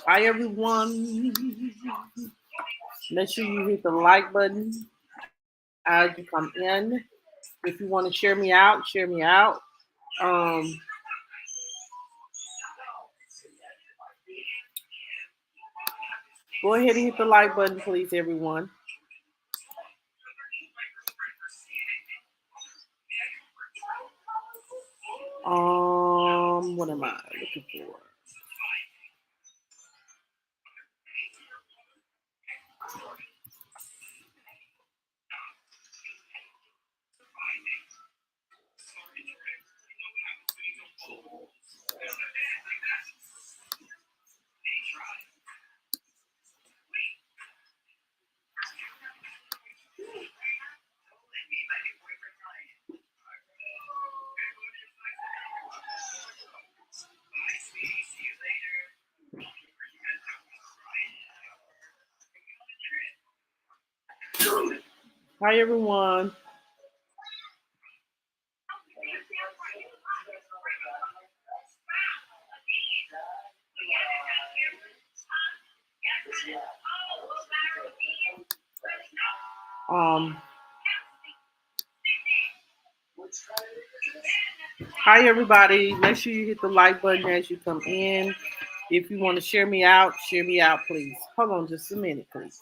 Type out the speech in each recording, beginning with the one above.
Hi everyone. Make sure you hit the like button as you come in. If you want to share me out, share me out. Um, Go ahead and hit the like button, please, everyone. What am I looking for? Hi everyone. Um, Hi everybody. Make sure you hit the like button as you come in. If you want to share me out, please. Hold on just a minute, please.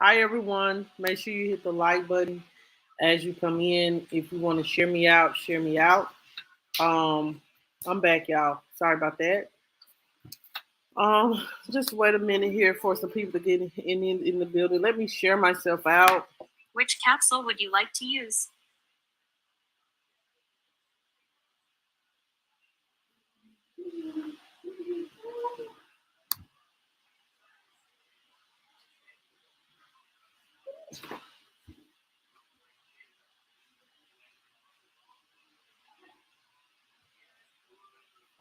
Hi everyone. Make sure you hit the like button as you come in. If you want to share me out, share me out. Um, I'm back, y'all. Sorry about that. Just wait a minute here for some people to get in the building. Let me share myself out. Which capsule would you like to use?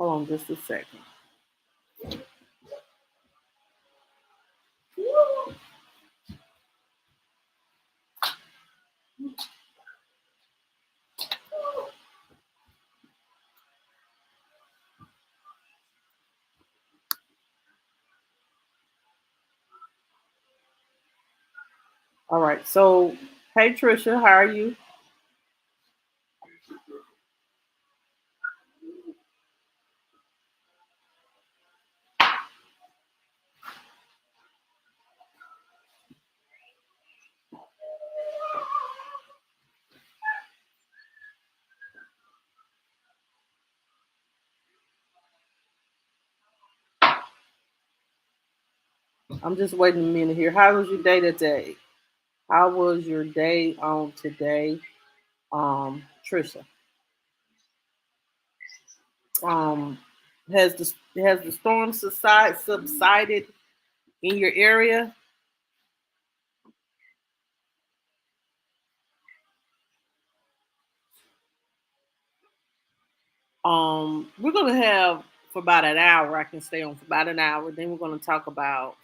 Hold on just a second. All right. So, hey Trisha, how are you? I'm just waiting a minute here. How was your day today? How was your day on today, Trisha? Um, has the storm subsided in your area? We're gonna have for about an hour. I can stay on for about an hour. Then we're gonna talk about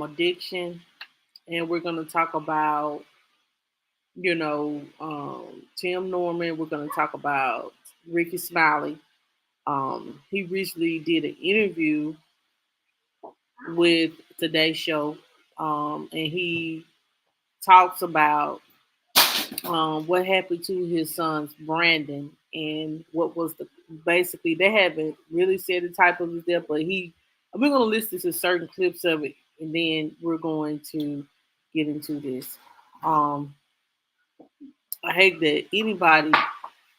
addiction, and we're gonna talk about Tim Norman. We're gonna talk about Rickey Smiley. He recently did an interview with Today Show, and he talks about what happened to his son's Brandon and what was the basically they haven't really said the type of his death, but we're gonna listen to certain clips of it and then we're going to get into this. Um, I hate that anybody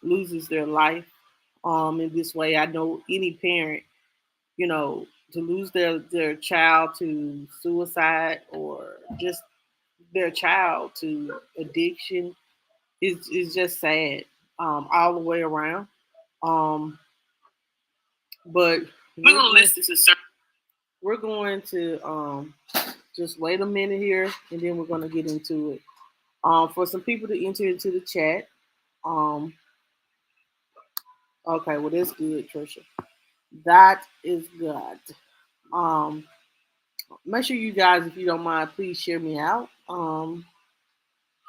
loses their life in this way. I know any parent, to lose their child to suicide or just their child to addiction is just sad all the way around. Um, but We're gonna listen to certain. we're going to just wait a minute here and then we're going to get into it. For some people to enter into the chat. Um, okay, well, that's good, Trisha. That is good. Um, Make sure you guys, if you don't mind, please share me out.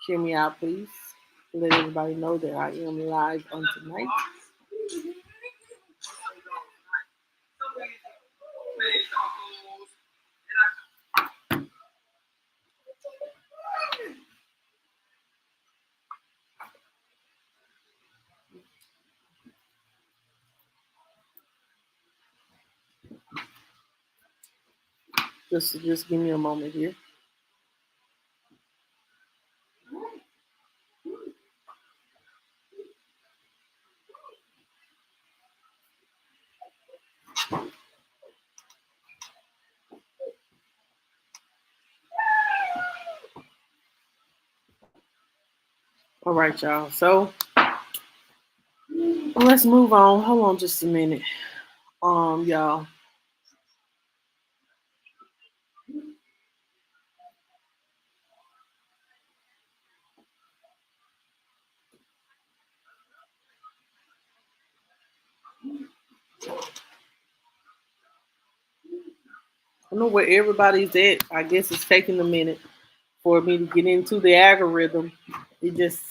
Share me out, please. Let everybody know that I am live on tonight. Just give me a moment here. All right, y'all. So let's move on. Hold on just a minute. Y'all. I know where everybody's at. I guess it's taking a minute for me to get into the algorithm. It just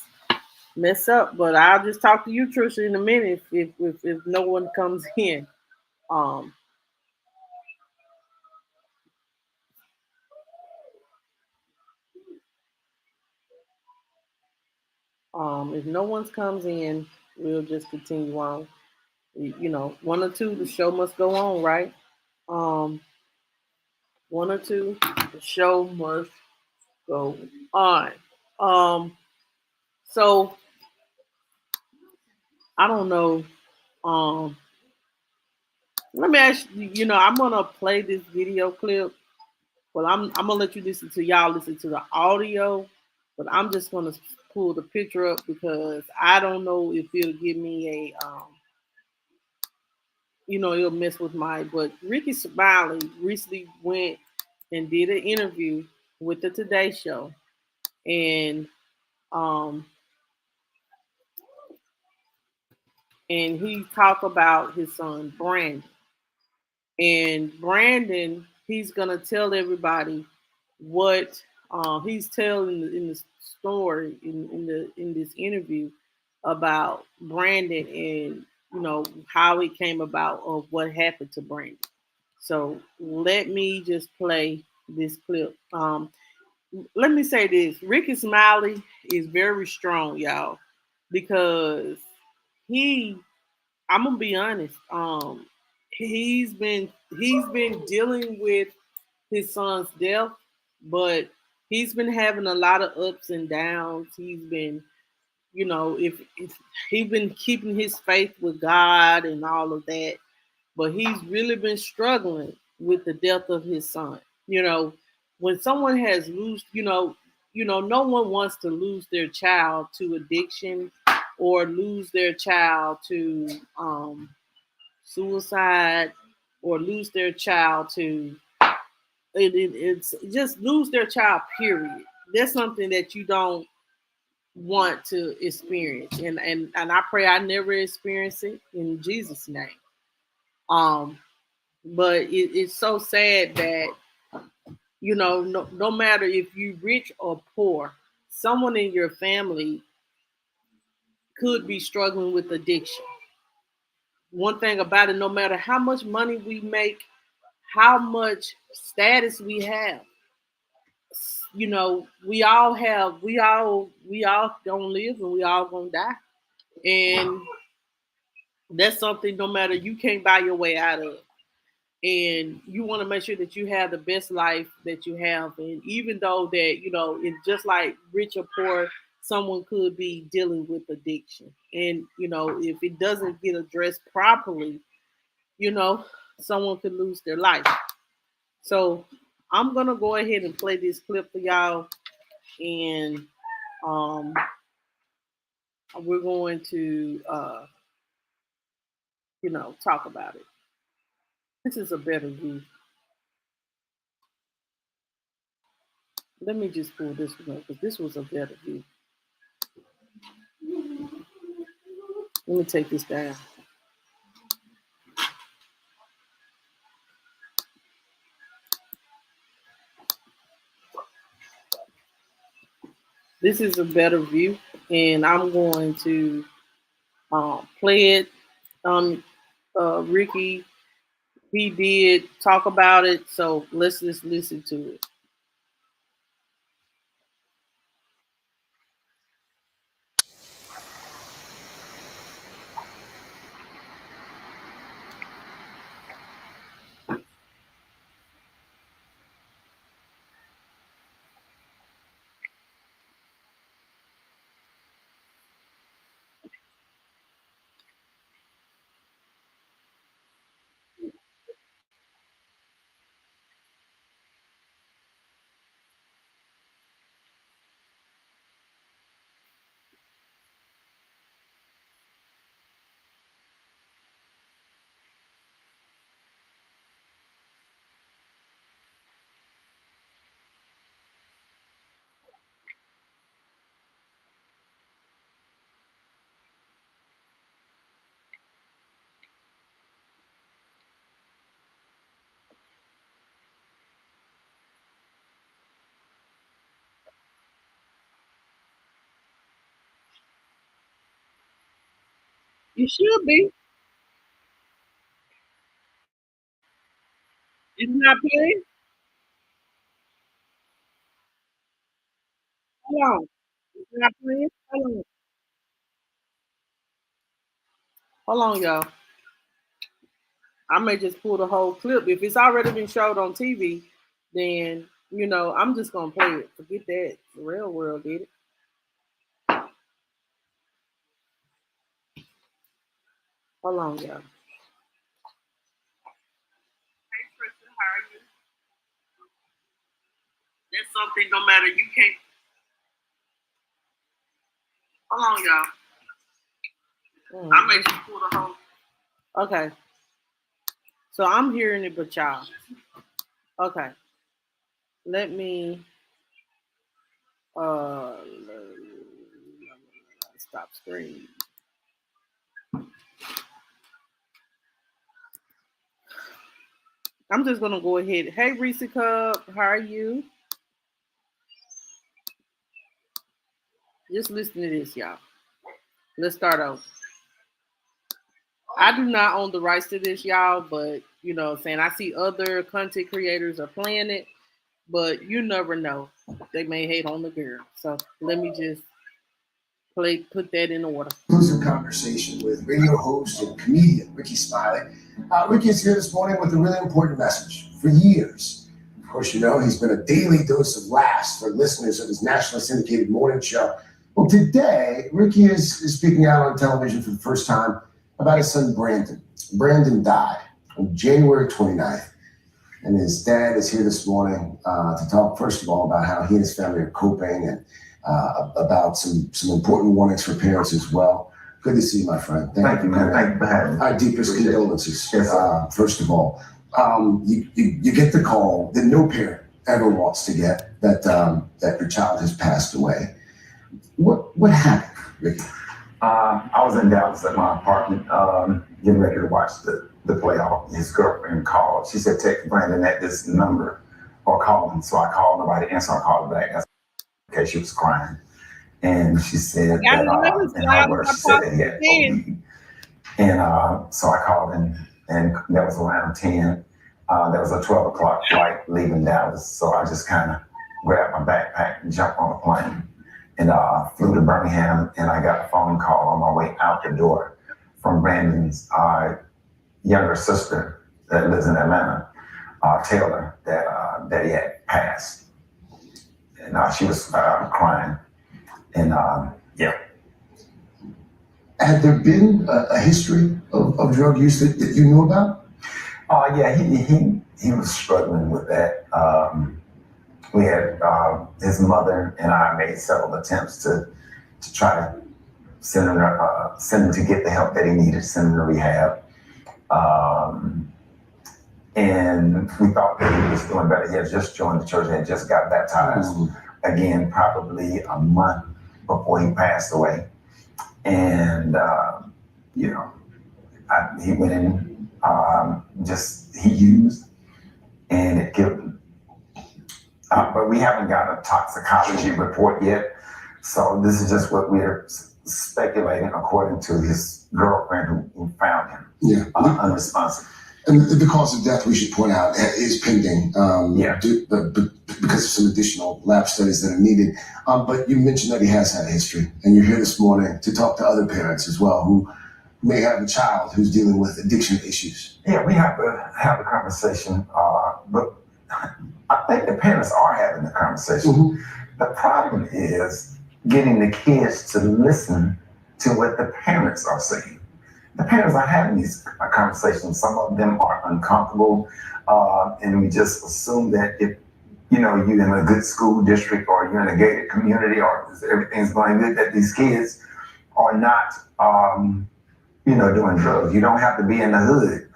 mess up, but I'll just talk to you, Trisha, in a minute if no one comes in. Um, if no one comes in, we'll just continue on. One or two, the show must go on, right? Um, One or two, the show must go on. Um, so I don't know. Um, Let me ask you. I'm gonna play this video clip. Well, I'm gonna let you listen to y'all listen to the audio, but I'm just gonna pull the picture up because I don't know if it'll give me it'll mess with my. But Rickey Smiley recently went and did an interview with the Today Show, and um, and he talked about his son Brandon. And Brandon, he's gonna tell everybody what he's telling in the story in this interview about Brandon and how it came about of what happened to Brandon. So let me just play this clip. Let me say this: Rickey Smiley is very strong, y'all, because he I'm gonna be honest. He's been he's been dealing with his son's death, but he's been having a lot of ups and downs. He's been, if he's been keeping his faith with God and all of that, but he's really been struggling with the death of his son. You know, when someone has lose, no one wants to lose their child to addiction or lose their child to suicide or lose their child to it's just lose their child period. That's something that you don't want to experience, and I pray I never experience it in Jesus name. um but it's so sad that no matter if you rich or poor, someone in your family could be struggling with addiction. One thing about it, no matter how much money we make, how much status we have, we all gonna live and we all gonna die, and that's something no matter you can't buy your way out of. And you want to make sure that you have the best life that you have. And even though that it's just like rich or poor, someone could be dealing with addiction, and if it doesn't get addressed properly, you know someone could lose their life. So I'm gonna go ahead and play this clip for y'all, and um, we're going to talk about it. This is a better view. Let me just pull this one up because this was a better view. Let me take this down. This is a better view, and I'm going to play it. Rickey, he did talk about it, so let's just listen to it. You should be. It's not playing. Hold on. It's not playing. Hold on. Hold on, y'all. I may just pull the whole clip. If it's already been showed on TV, then I'm just gonna play it. Forget that. The real world did it. Hold on, y'all. Hey, Tristan, how are you? That's something. No matter you can't. Hold on, y'all. I may just pull the whole. Okay. So I'm hearing it, but y'all. Okay. Let me uh stop screen. I'm just gonna go ahead. Hey, Reese Cup, how are you? Just listen to this, y'all. Let's start over. I do not own the rights to this, y'all, but what I'm saying, I see other content creators are playing it, but you never know. They may hate on the girl. So let me just put that in order. Exclusive conversation with radio host and comedian Rickey Smiley. Rickey is here this morning with a really important message. For years, of course, he's been a daily dose of laughs for listeners of his nationally syndicated morning show. Well, today, Rickey is speaking out on television for the first time about his son, Brandon. Brandon died on January 29th, and his dad is here this morning to talk, first of all, about how he and his family are coping, and about some important warnings for parents as well. Good to see you, my friend. Thank you, man. Thank you for having me. Our deepest condolences. Yes, first of all, you get the call that no parent ever wants to get, that your child has passed away. What happened, Rickey? I was in Dallas at my apartment, getting ready to watch the playoff. His girlfriend called. She said, "Text Brandon at this number or call him." So I called. Nobody answered. I called her back. Okay, she was crying. And she said that in her words, she said that he had OD. And so I called and that was around 10. There was a 12 o'clock flight leaving Dallas. So I just kind of grabbed my backpack and jumped on a plane and flew to Birmingham. And I got a phone call on my way out the door from Brandon's younger sister that lives in Atlanta, Taylor, that he had passed. And she was crying. And yeah. Had there been a history of drug use that you knew about? Yeah, he was struggling with that. We had his mother and I made several attempts to try to send him to get the help that he needed, send him to rehab. And we thought that he was doing better. He had just joined the church, had just got baptized again, probably a month before he passed away. And, he went in, he used, and it killed him. But we haven't got a toxicology report yet. So this is just what we're speculating according to his girlfriend who found him unresponsive. And the cause of death, we should point out, is pending because of some additional lab studies that are needed. But you mentioned that he has had a history, and you're here this morning to talk to other parents as well who may have a child who's dealing with addiction issues. Yeah, we have to have a conversation, but I think the parents are having the conversation. Mm-hmm. The problem is getting the kids to listen to what the parents are saying. The parents are having these conversations. Some of them are uncomfortable, and we just assume that if you're in a good school district or you're in a gated community or everything's going good, that these kids are not, doing drugs. You don't have to be in the hood,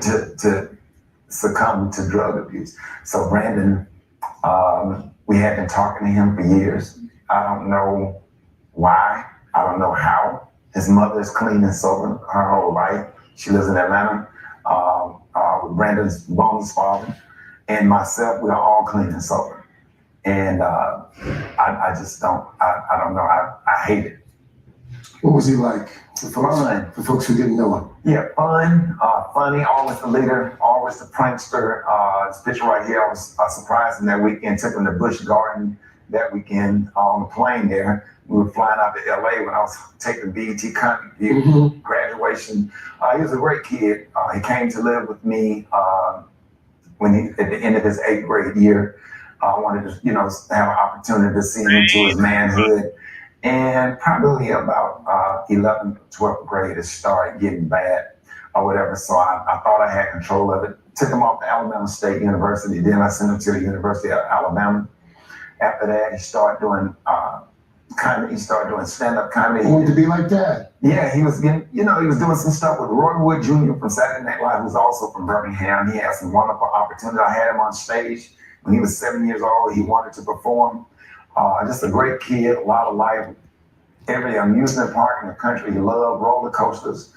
to succumb to drug abuse. So Brandon, we had been talking to him for years. I don't know why. I don't know how. His mother is clean and sober her whole life. She lives in Atlanta with Brandon's Bones' father. And myself, we are all clean and sober. And I just don't, I don't know. I hate it. What was he like? For folks who didn't know him. Yeah, fun, funny, always the leader, always the prankster. This picture right here, I was surprised in that weekend, took him to Busch Garden that weekend on the plane there. We were flying out to LA when I was taking BET graduation. He was a great kid. He came to live with me when at the end of his 8th grade year. I wanted to, have an opportunity to see him into his manhood. And probably about 11th, 12th grade, it started getting bad or whatever. So I thought I had control of it. Took him off to Alabama State University. Then I sent him to the University of Alabama. After that, he started doing stand-up comedy. He wanted to be like that. Yeah, he was getting, he was doing some stuff with Roy Wood Jr. from Saturday Night Live, who's also from Birmingham. He had some wonderful opportunities. I had him on stage when he was 7 years old. He wanted to perform. Just a great kid, a lot of life. Every amusement park in the country, he loved roller coasters.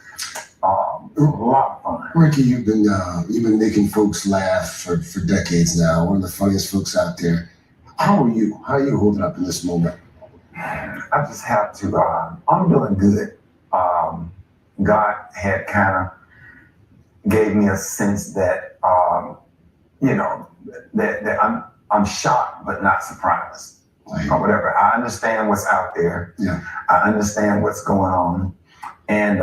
A lot of fun. Rickey, you've been making folks laugh for decades now. One of the funniest folks out there. How are you? How are you holding up in this moment? I just have to. I'm doing good. God had kind of gave me a sense that that I'm shocked but not surprised. Or whatever. I understand what's out there. Yeah. I understand what's going on, and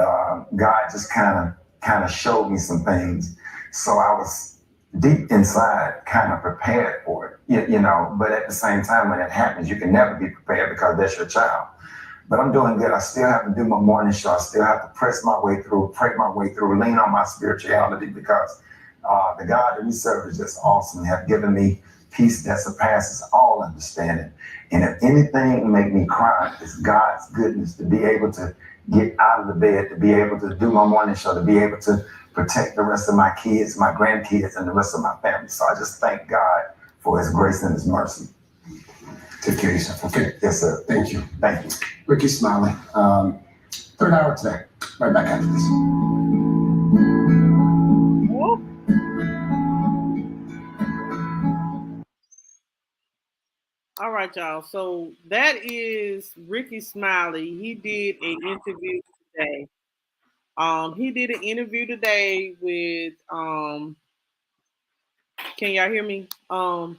God just kind of showed me some things. So I was deep inside, kind of prepared for it. But at the same time, when it happens, you can never be prepared because that's your child. But I'm doing good. I still have to do my morning show. I still have to press my way through, pray my way through, lean on my spirituality because the God that we serve is just awesome. Have given me peace that surpasses all understanding. And if anything make me cry, it's God's goodness to be able to get out of the bed, to be able to do my morning show, to be able to protect the rest of my kids, my grandkids, and the rest of my family. So I just thank God for his grace and his mercy. Take care of yourself, okay? Yes, sir. Thank you. Thank you. Rickey Smiley, third hour today. Right back after this. All right, y'all. So that is Rickey Smiley. He did an interview today. He did an interview today with can y'all hear me? Um,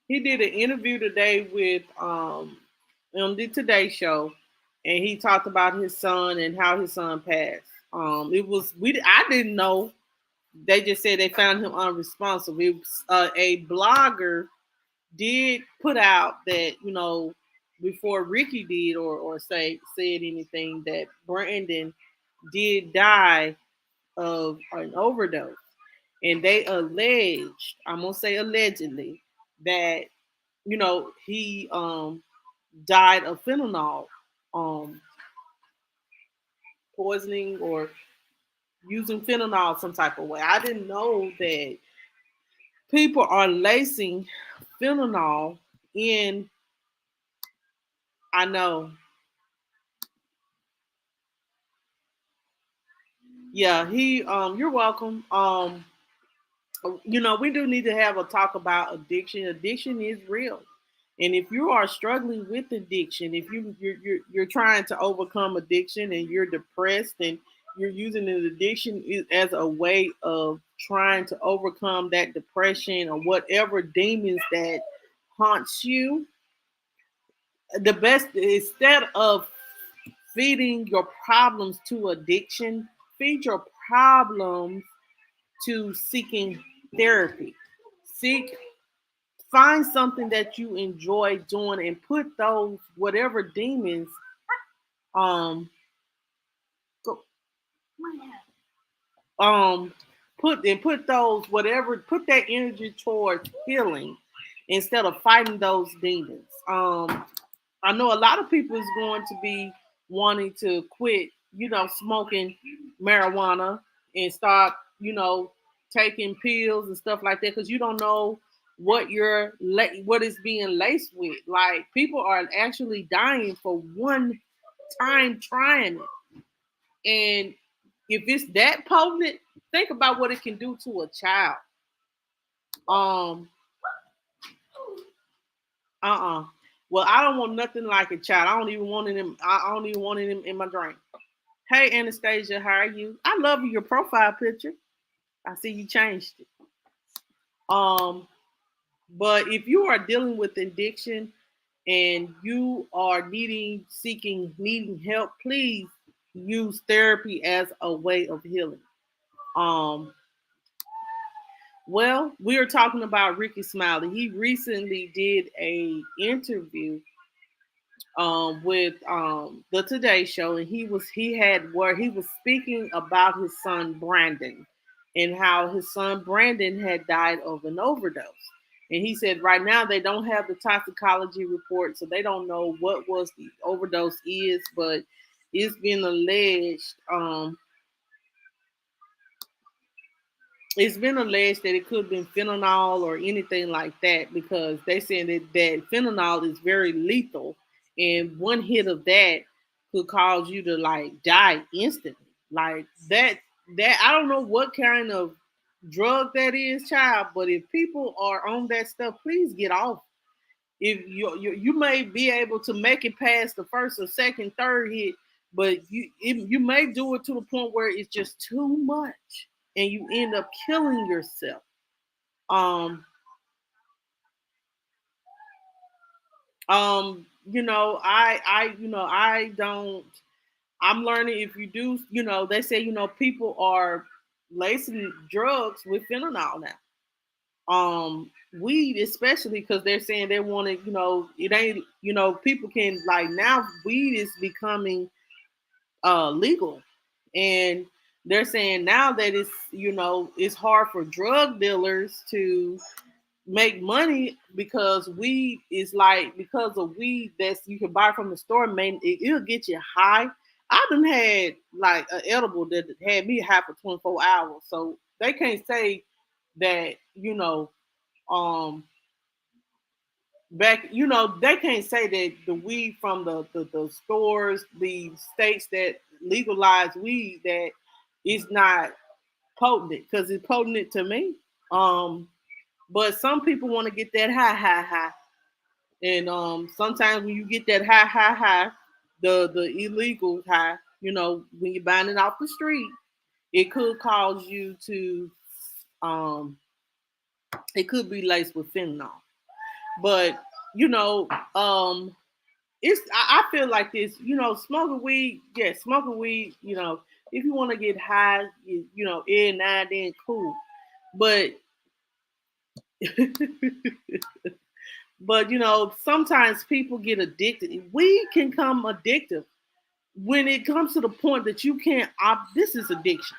he did an interview today with on the Today Show, and he talked about his son and how his son passed. It was we I didn't know. They just said they found him unresponsive. It was, a blogger did put out that before Rickey did or said anything that Brandon did die of an overdose, and they alleged, I'm gonna say allegedly, that he died of fentanyl um poisoning or using fentanyl some type of way. I didn't know that people are lacing fentanyl in. I know. Yeah, he you're welcome. We do need to have a talk about addiction. Addiction is real. And if you are struggling with addiction, if you're trying to overcome addiction and you're depressed and you're using an addiction as a way of trying to overcome that depression or whatever demons that haunts you, the best, instead of feeding your problems to addiction, feed your problems to seeking therapy. Seek Find something that you enjoy doing and put those whatever demons um go, um put those whatever put that energy towards healing instead of fighting those demons. I know a lot of people is going to be wanting to quit, smoking marijuana and start, taking pills and stuff like that because you don't know what is being laced with. Like people are actually dying for one time trying it, and if it's that potent, think about what it can do to a child. Um, uh-uh. Well, I don't want nothing like a child. I don't even want it in. I don't even want it in my drink. Hey, Anastasia, how are you? I love your profile picture. I see you changed it. Um, but if you are dealing with addiction and you are needing help, please use therapy as a way of healing. Um, well, we are talking about Rickey Smiley. He recently did a interview with the Today Show, and he had where he was speaking about his son Brandon and how his son Brandon had died of an overdose. And he said right now they don't have the toxicology report, so they don't know what was the overdose is, but it's been alleged. It's been alleged that it could have been fentanyl or anything like that because they saying that fentanyl is very lethal, and one hit of that could cause you to like die instantly. Like that I don't know what kind of drug that is, child, but if people are on that stuff, please get off. If you may be able to make it past the first or second, third hit, but you may do it to the point where it's just too much, and you end up killing yourself. Um, I don't. I'm learning if you do, they say people are lacing drugs with fentanyl now. Weed especially because they're saying they want to, it ain't, people can like now weed is becoming legal, and they're saying now that it's hard for drug dealers to make money because weed is like because of weed that's you can buy from the store, man, it'll get you high. I done had like an edible that had me high for 24 hours, so they can't say that um back they can't say that the weed from the stores, the states that legalize weed, that it's not potent because it's potent to me. But some people want to get that high, and sometimes when you get that high, the illegal high, when you're buying it off the street, It could cause you to, um, it could be laced with fentanyl. But you know, I feel like this. Smoking weed, yeah, smoking weed. If you want to get high, every now and then, cool. But but sometimes people get addicted. Weed can come addictive when it comes to the point that you can't this is addiction.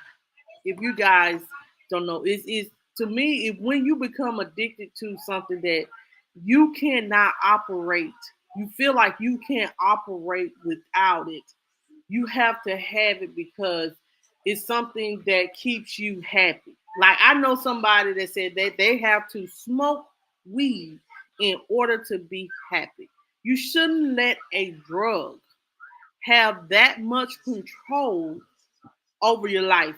If you guys don't know, it's to me, if when you become addicted to something that you cannot operate, you feel like you can't operate without it. You have to have it because it's something that keeps you happy. Like I know somebody that said that they have to smoke weed in order to be happy. You shouldn't let a drug have that much control over your life.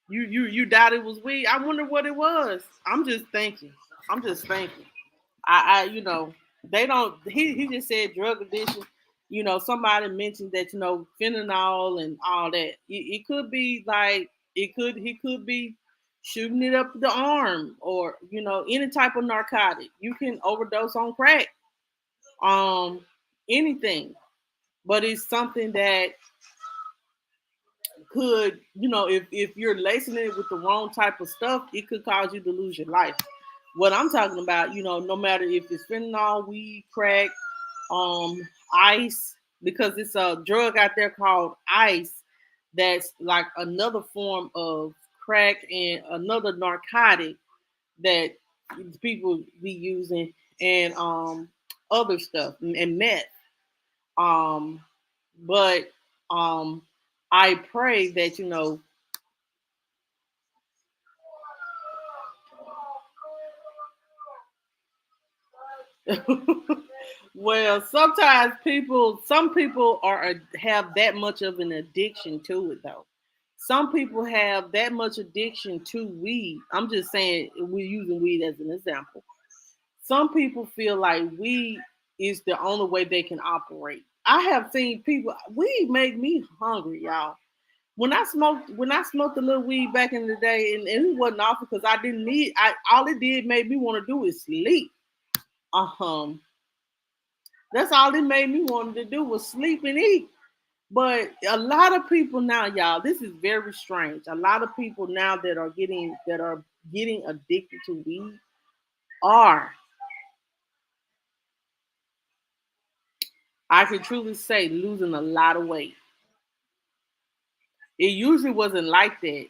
You doubt it was weed. I wonder what it was. I'm just thinking. I'm just thinking. They don't. He just said drug addiction. Somebody mentioned that fentanyl and all that. It could be like he could be shooting it up the arm or any type of narcotic. You can overdose on crack, anything, but it's something that could, if you're lacing it with the wrong type of stuff, it could cause you to lose your life. What I'm talking about, no matter if it's fentanyl, weed, crack, um, ice, because it's a drug out there called ice that's like another form of crack and another narcotic that people be using, and other stuff and meth. Um, but um, I pray that well, sometimes some people have that much of an addiction to it, though. Some people have that much addiction to weed. I'm just saying we're using weed as an example. Some people feel like weed is the only way they can operate. I have seen people. Weed make me hungry, y'all. When I smoked a little weed back in the day, and it wasn't awful because I didn't need. I All it did made me want to do is sleep. Um, that's all it made me want to do was sleep and eat. But a lot of people now, y'all, this is very strange. A lot of people now that are getting addicted to weed are, I can truly say, losing a lot of weight. It usually wasn't like that,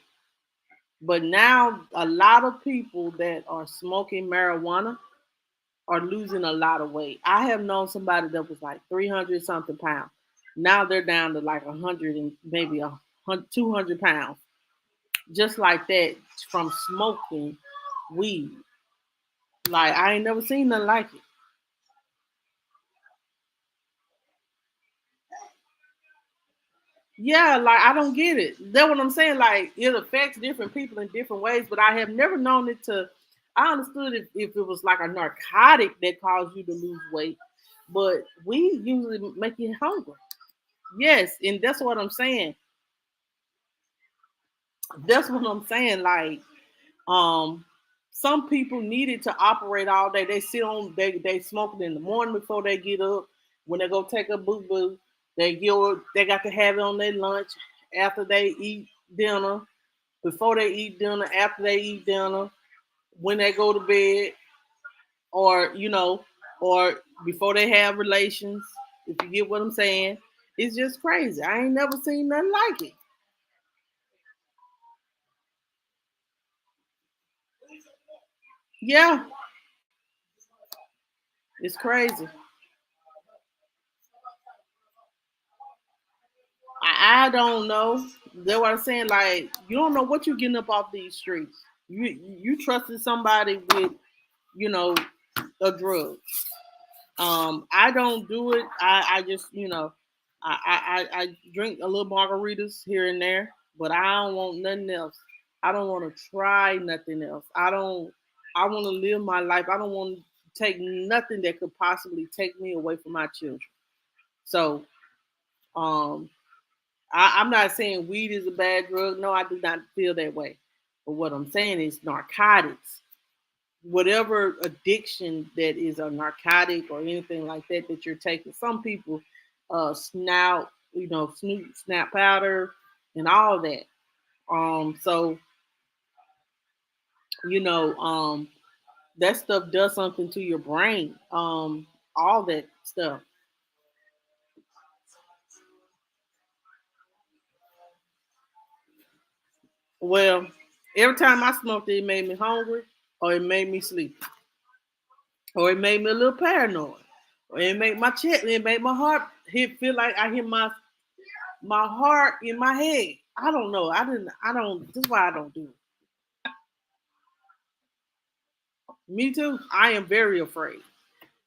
but now a lot of people that are smoking marijuana are losing a lot of weight. I have known somebody that was like 300 something pounds. Now they're down to like 100 and maybe 200 pounds, just like that, from smoking weed. Like I ain't never seen nothing like it. Yeah, like I don't get it. That's what I'm saying. Like it affects different people in different ways, but I have never known it to. I understood if it was like a narcotic that caused you to lose weight, but we usually make you hungry. Yes, and that's what I'm saying. That's what I'm saying. Like, um, some people need it to operate all day. They sit on, they smoke it in the morning before they get up. When they go take a boo boo, they got to have it on their lunch after they eat dinner, before they eat dinner, after they eat dinner, when they go to bed, or or before they have relations. If you get what I'm saying, it's just crazy. I ain't never seen nothing like it. Yeah, it's crazy. I don't know. That's what I'm saying. Like you don't know what you're getting up off these streets. You trusted somebody with you know a drug. I don't do it. I just I drink a little margaritas here and there, but I don't want nothing else. I don't want to try nothing else. I don't. I want to live my life. I don't want to take nothing that could possibly take me away from my children. So Um, I'm not saying weed is a bad drug. No, I do not feel that way. But what I'm saying is narcotics, whatever addiction that is a narcotic or anything like that that you're taking. Some people snout, snap powder and all that. So you know, that stuff does something to your brain. All that stuff. Well, every time I smoked it, it made me hungry, or it made me sleepy, or it made me a little paranoid, or it made my chest, it made my heart feel like I hear my heart in my head. I don't know. I don't. This is why I don't do it. Me too. I am very afraid.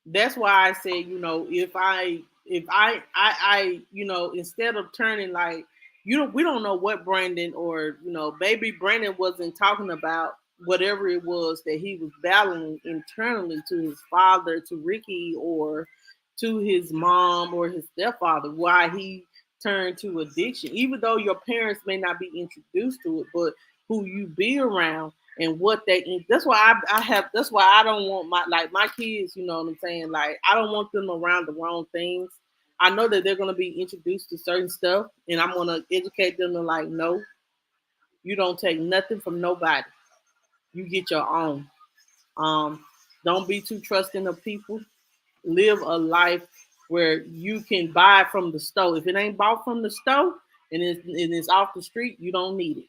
That's why I say, if I instead of turning like, we don't know what Brandon or baby Brandon wasn't talking about whatever it was that he was battling internally to his father, to Rickey, or to his mom or his stepfather, why he turned to addiction. Even though your parents may not be introduced to it, but who you be around and what that's why I have that's why I don't want my kids, you know what I'm saying, like I don't want them around the wrong things. I know that they're going to be introduced to certain stuff, and I'm going to educate them to, like, no, you don't take nothing from nobody, you get your own. um don't be too trusting of people. Live a life where you can buy from the store. If it ain't bought from the store and it's off the street, you don't need it.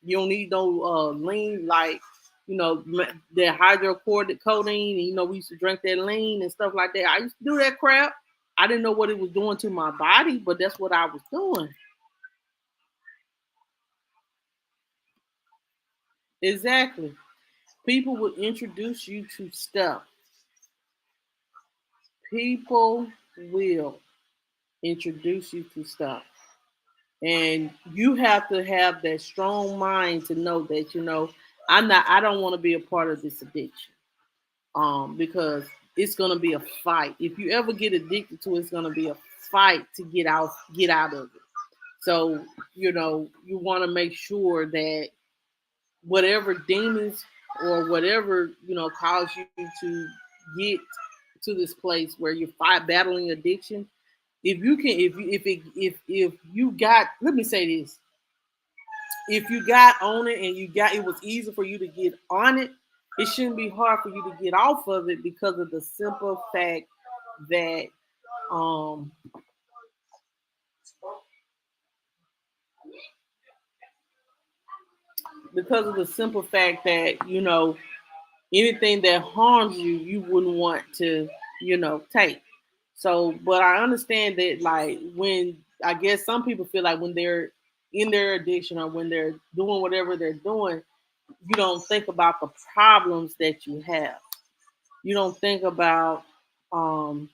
You don't need no lean, like, that hydrochloric codeine. And, we used to drink that lean and stuff like that. I used to do that crap. I didn't know what it was doing to my body, but that's what I was doing. Exactly. People will introduce you to stuff. People will introduce you to stuff. And you have to have that strong mind to know that, I don't want to be a part of this addiction. Because it's gonna be a fight. If you ever get addicted to it, it's gonna be a fight to get out of it. So, you want to make sure that whatever demons or whatever, cause you to get to this place where you're battling addiction. If you can, if you got, let me say this, if you got on it and it was easy for you to get on it, it shouldn't be hard for you to get off of it, because of the simple fact that, um because of the simple fact that, anything that harms you, you wouldn't want to, take. So, but I understand that, like, when I guess some people feel like when they're in their addiction or when they're doing whatever they're doing, you don't think about the problems that you have. You don't think about, um,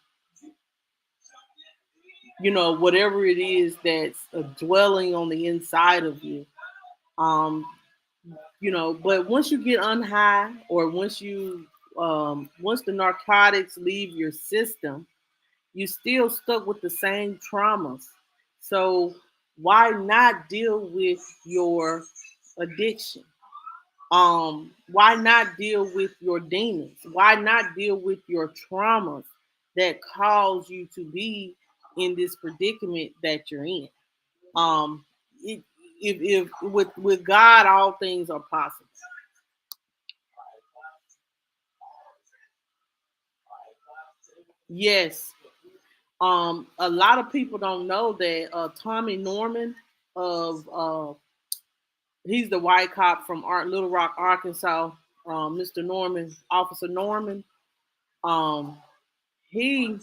whatever it is that's dwelling on the inside of you. Um, but once you get unhigh, or once the narcotics leave your system, you still stuck with the same traumas. So why not deal with your addiction? Why not deal with your demons? Why not deal with your traumas that cause you to be in this predicament that you're in? Um, it, if with God all things are possible. Yes. A lot of people don't know that Tommy Norman of he's the white cop from Little Rock, Arkansas. Mr. Norman, Officer Norman. Um, he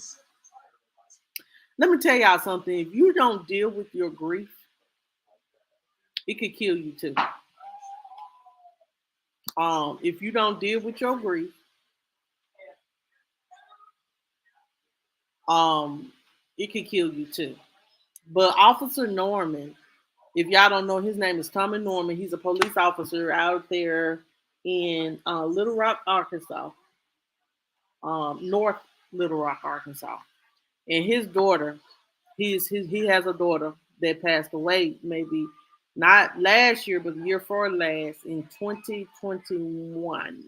Let me tell y'all something. If you don't deal with your grief, it could kill you too. If you don't deal with your grief, um, it could kill you too. But Officer Norman, if y'all don't know, his name is Tommy Norman. He's a police officer out there in Little Rock, Arkansas, North Little Rock, Arkansas. And his daughter, He has a daughter that passed away, maybe not last year, but the year before last, in 2021.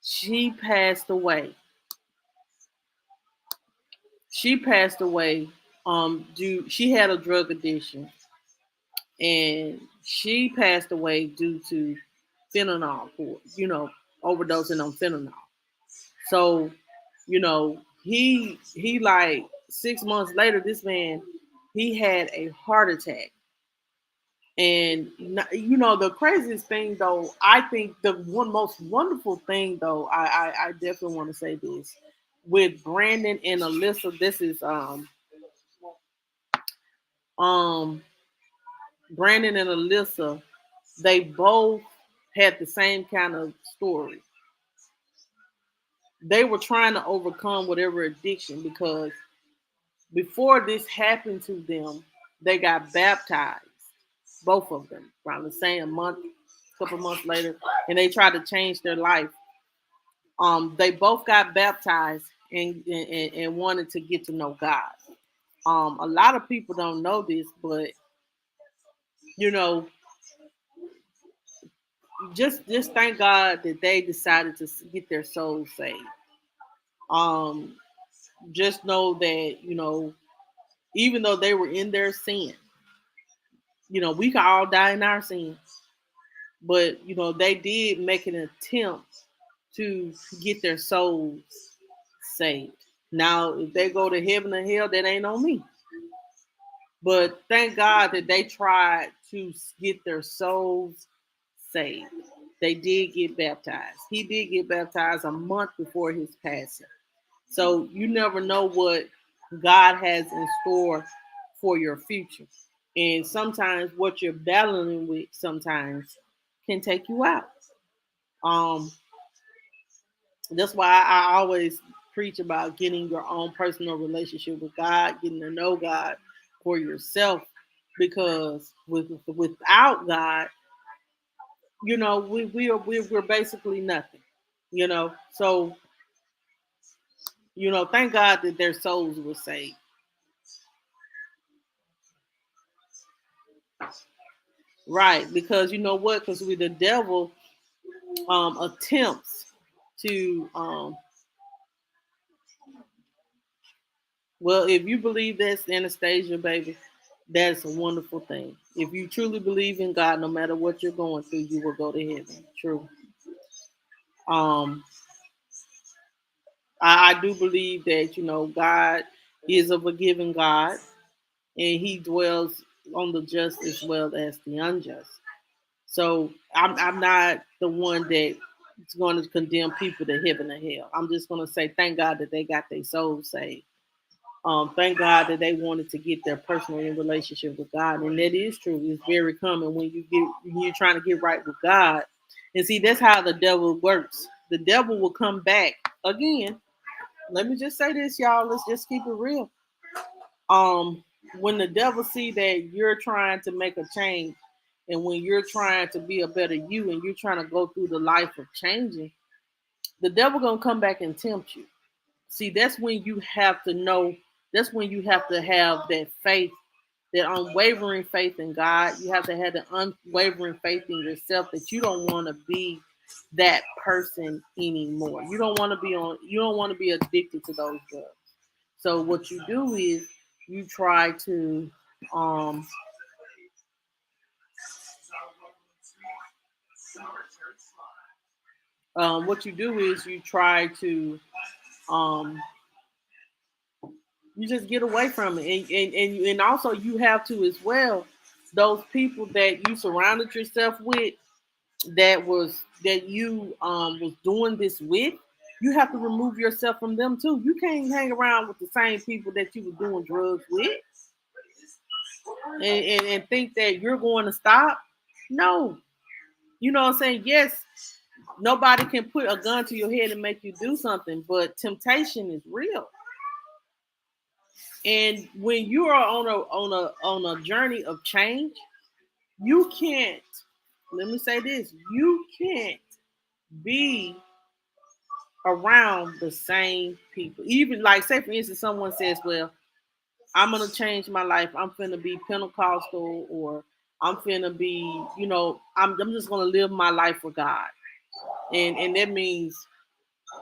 She passed away. She passed away. She had a drug addiction, and she passed away due to fentanyl, overdosing on fentanyl. So, he like 6 months later, this man, he had a heart attack. And the craziest thing though, I think the one most wonderful thing though, I definitely want to say this with Brandon and Alyssa. This is um Brandon and Alyssa. They both had the same kind of story. They were trying to overcome whatever addiction because before this happened to them, they got baptized, both of them, around the same month, couple months later, and they tried to change their life. They both got baptized and wanted to get to know God. A lot of people don't know this, but you know, just thank God that they decided to get their souls saved. Um, just know that even though they were in their sin, we can all die in our sins, but they did make an attempt to get their souls saved. Now, if they go to heaven or hell, that ain't on me. But thank God that they tried to get their souls saved. They did get baptized. He did get baptized a month before his passing. So you never know what God has in store for your future. And sometimes what you're battling with sometimes can take you out. Um, that's why I always preach about getting your own personal relationship with God, getting to know God for yourself. Because without God, we're basically nothing. So thank God that their souls were saved. Right, because you know what? Because with the devil attempts to well, if you believe that's Anastasia, baby, that's a wonderful thing. If you truly believe in God, no matter what you're going through, you will go to heaven. True. Um, I do believe that God is a forgiving God, and He dwells on the just as well as the unjust. So I'm not the one that's going to condemn people to heaven or hell. I'm just going to say thank God that they got their souls saved. Thank God that they wanted to get their personal relationship with God, and that is true. It's very common when you're trying to get right with God, and see that's how the devil works. The devil will come back again. Let me just say this, y'all. Let's just keep it real. Um, when the devil see that you're trying to make a change, and when you're trying to be a better you, and you're trying to go through the life of changing, the devil gonna come back and tempt you. See, that's when you have to know. That's when you have to have that faith, that unwavering faith in God. You have to have the unwavering faith in yourself that you don't want to be that person anymore. You don't want to be on. You don't want to be addicted to those drugs. So what you do is you try to um, what you do is you try to um, you just get away from it, and also you have to as well. Those people that you surrounded yourself with, that you was doing this with, you have to remove yourself from them too. You can't hang around with the same people that you were doing drugs with, and think that you're going to stop. No, you know what I'm saying. Yes, nobody can put a gun to your head and make you do something, but temptation is real. And when you are on a journey of change, you can't. Let me say this: you can't be around the same people. Even like, say for instance, someone says, "Well, I'm gonna change my life. I'm finna be Pentecostal, or I'm finna be, I'm just gonna live my life for God, and that means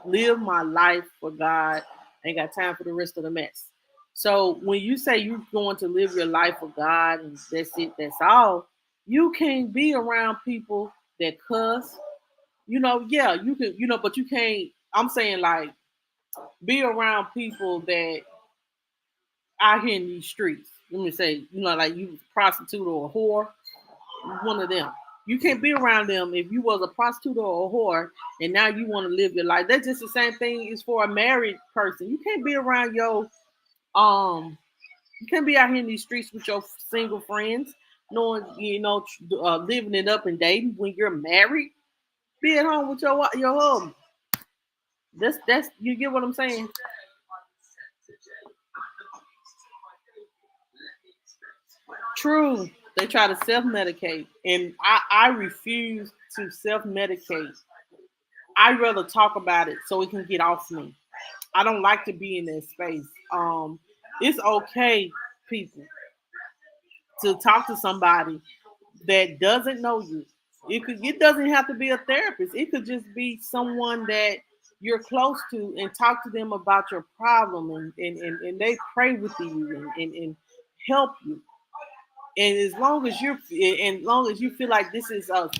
live my life for God. Ain't got time for the rest of the mess. So when you say you're going to live your life for God and that's it, that's all, you can't be around people that cuss. Yeah, you can, but you can't. I'm saying like be around people that out here in these streets. Let me say, like you prostitute or a whore, one of them. You can't be around them if you was a prostitute or a whore and now you want to live your life. That's just the same thing as for a married person. You can't be around um you can't be out here in these streets with your single friends, knowing living it up and dating when you're married. Be at home with your husband. That's you get what I'm saying? True. They try to self medicate, and I refuse to self medicate. I'd rather talk about it so it can get off me. I don't like to be in that space. It's okay, people, to talk to somebody that doesn't know you. It doesn't have to be a therapist. It could just be someone that you're close to and talk to them about your problem, and they pray with you and help you. And as long as you feel like this is so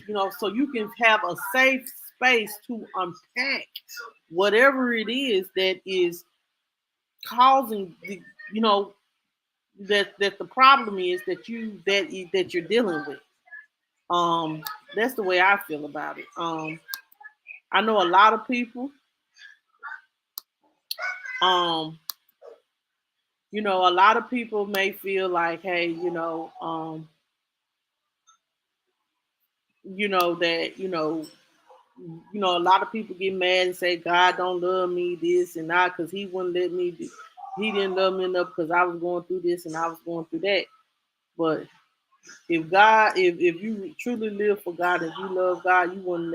you can have a safe space to unpack whatever it is that is causing the you know that the problem is that you're dealing with. That's the way I feel about it. I know a lot of people, um a lot of people may feel like, hey, that a lot of people get mad and say God don't love me, this and that, because He wouldn't let me do. He didn't love me enough because I was going through this and I was going through that. But if you truly live for God, if you love God, you wouldn't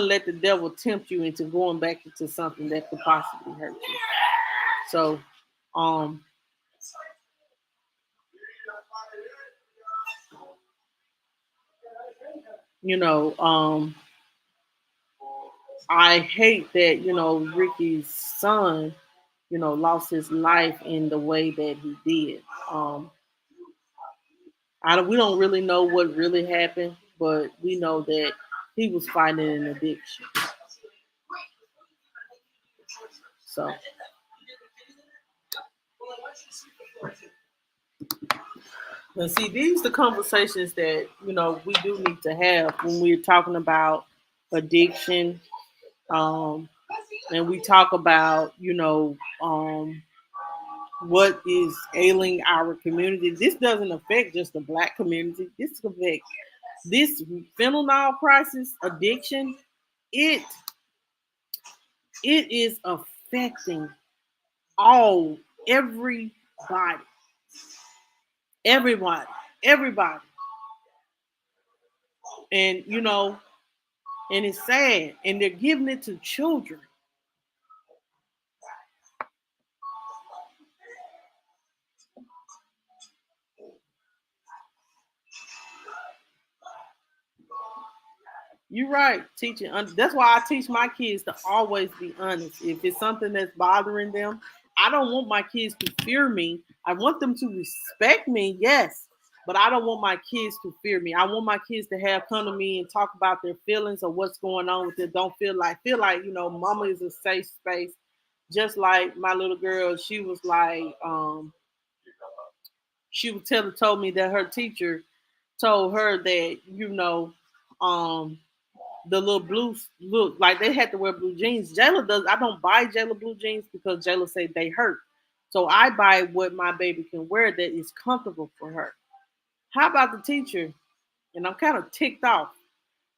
let the devil tempt you into going back into something that could possibly hurt you. So, um, you know, um, I hate that Ricky's son, lost his life in the way that he did. We don't really know what really happened, but we know that he was fighting an addiction. So, and see, these are the conversations that we do need to have when we're talking about addiction, um, and we talk about what is ailing our community. This doesn't affect just the Black community. This affects this fentanyl crisis, addiction. It it is affecting all everybody, everybody, everybody, and and it's sad, and they're giving it to children. You're right, teaching. That's why I teach my kids to always be honest. If it's something that's bothering them, I don't want my kids to fear me. I want them to respect me, yes, but I don't want my kids to fear me. I want my kids to have come to me and talk about their feelings or what's going on with them. Don't feel like mama is a safe space. Just like my little girl, she was like, she was told me that her teacher told her that um the little blue look like they had to wear blue jeans. Jayla does. I don't buy Jayla blue jeans because Jayla say they hurt. So I buy what my baby can wear that is comfortable for her. How about the teacher? And I'm kind of ticked off.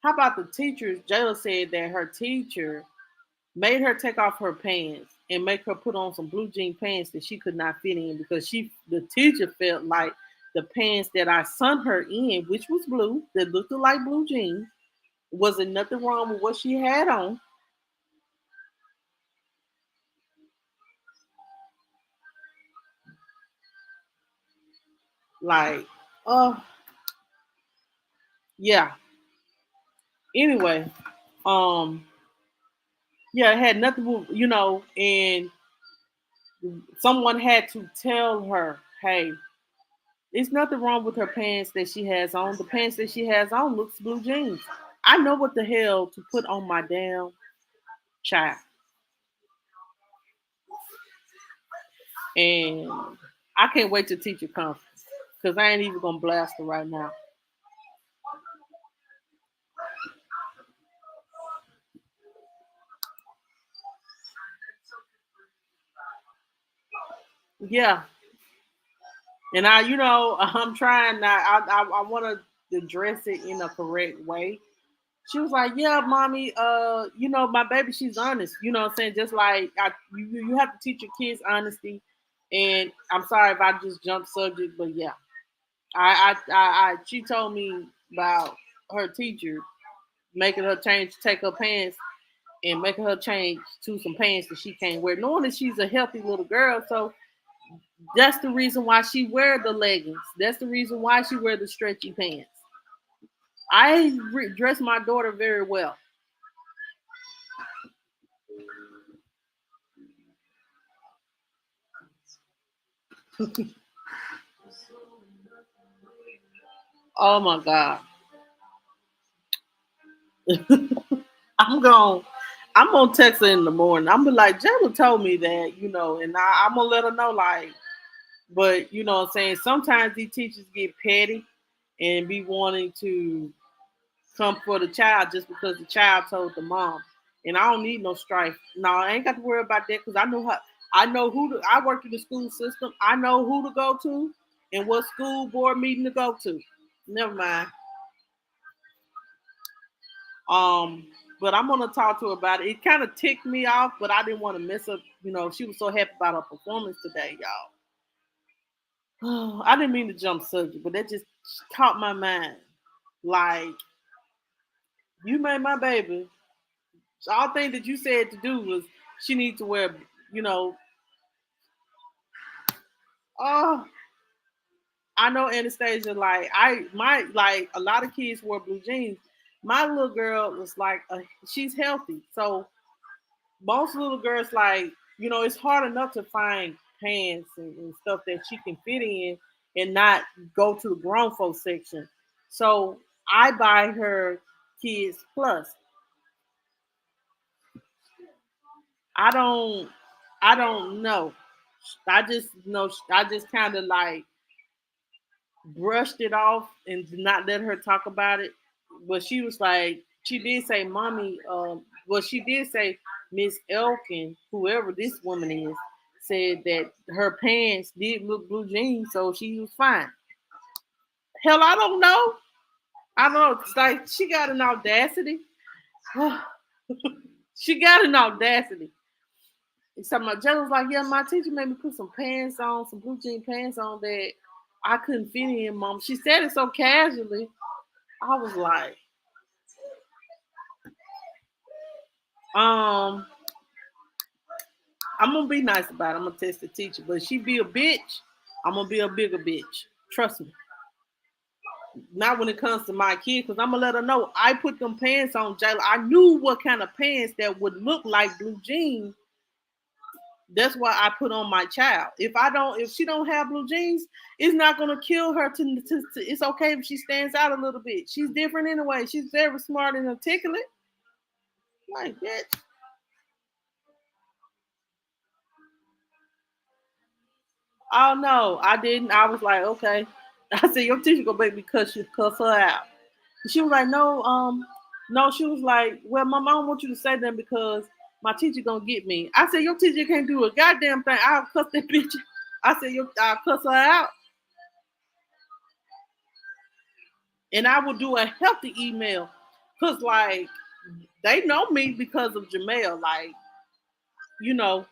How about the teacher? Jayla said that her teacher made her take off her pants and make her put on some blue jean pants that she could not fit in because the teacher felt like the pants that I sent her in, which was blue, that looked like blue jeans, wasn't nothing wrong with what she had on. Like, yeah. Anyway, um, yeah, it had nothing to, and someone had to tell her, hey, there's nothing wrong with her pants that she has on. The pants that she has on looks blue jeans. I know what the hell to put on my damn child. And I can't wait to teacher conference because I ain't even gonna blast her right now. Yeah, and I'm trying not. I want to address it in a correct way. She was like, "Yeah, mommy. My baby, she's honest. You know what I'm saying? Just like you have to teach your kids honesty." And I'm sorry if I just jumped subject, but yeah, she told me about her teacher making her take her pants and making her change to some pants that she can't wear, knowing that she's a healthy little girl. So that's the reason why she wear the leggings. That's the reason why she wear the stretchy pants. Dress my daughter very well. Oh my god, I'm going. I'm gonna text her in the morning. I'm be like, Jayla told me that, and I'm gonna let her know, like, but you know what I'm saying. Sometimes these teachers get petty and be wanting to come for the child just because the child told the mom. And I don't need no strife. No, I ain't got to worry about that because I know how. I know I work in the school system. I know who to go to and what school board meeting to go to. Never mind. Um, but I'm gonna talk to her about it. It kind of ticked me off, but I didn't want to mess up. She was so happy about her performance today, y'all. I didn't mean to jump subject, but that just caught my mind. Like, you made my baby. So all thing that you said to do was she needs to wear, you know, oh, I know Anastasia, like like a lot of kids wear blue jeans. My little girl was like, she's healthy. So most little girls, like, it's hard enough to find pants and stuff that she can fit in and not go to the grown folks section. So I buy her kids plus. I don't I don't know. I just know I just kind of like brushed it off and did not let her talk about it. But she was like, she did say, "Mommy," well, she did say, Miss Elkin, whoever this woman is, said that her pants did look blue jeans, so she was fine. Hell, I don't know. I don't know. It's like she got an audacity. She got an audacity. So my Joe was like, yeah, my teacher made me put some pants on, some blue jean pants on that I couldn't fit in, mom. She said it so casually. I was like, um, I'm gonna be nice about it. I'm gonna test the teacher, but if she be a bitch, I'm gonna be a bigger bitch. Trust me. Not when it comes to my kid, because I'm gonna let her know I put them pants on, Jayla. I knew what kind of pants that would look like blue jeans. That's why I put on my child. If she don't have blue jeans, it's not gonna kill her. It's okay if she stands out a little bit. She's different anyway. She's very smart and articulate. Like that. Oh no, I didn't. I was like, okay. I said your teacher gonna make me cuss her out. And she was like, no, no. She was like, well, my mom wants you to say that because my teacher gonna get me. I said your teacher can't do a goddamn thing. I'll cuss that bitch. I said I'll cuss her out. And I will do a healthy email. Cause like they know me because of Jamel. Like, you know,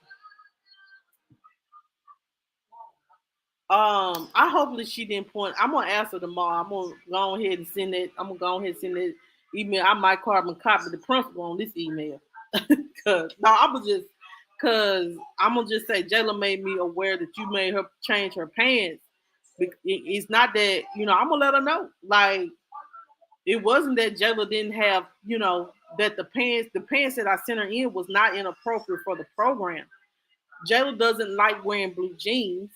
I hopefully she didn't point. I'm gonna ask her tomorrow. I'm gonna go ahead and send it. I'm gonna go ahead and send it email. I might carbon copy the principal on this email. Cause no, I'm gonna just say Jayla made me aware that you made her change her pants It's not that, I'm gonna let her know. Like, it wasn't that Jayla didn't have, that the pants that I sent her in was not inappropriate for the program. Jayla doesn't like wearing blue jeans.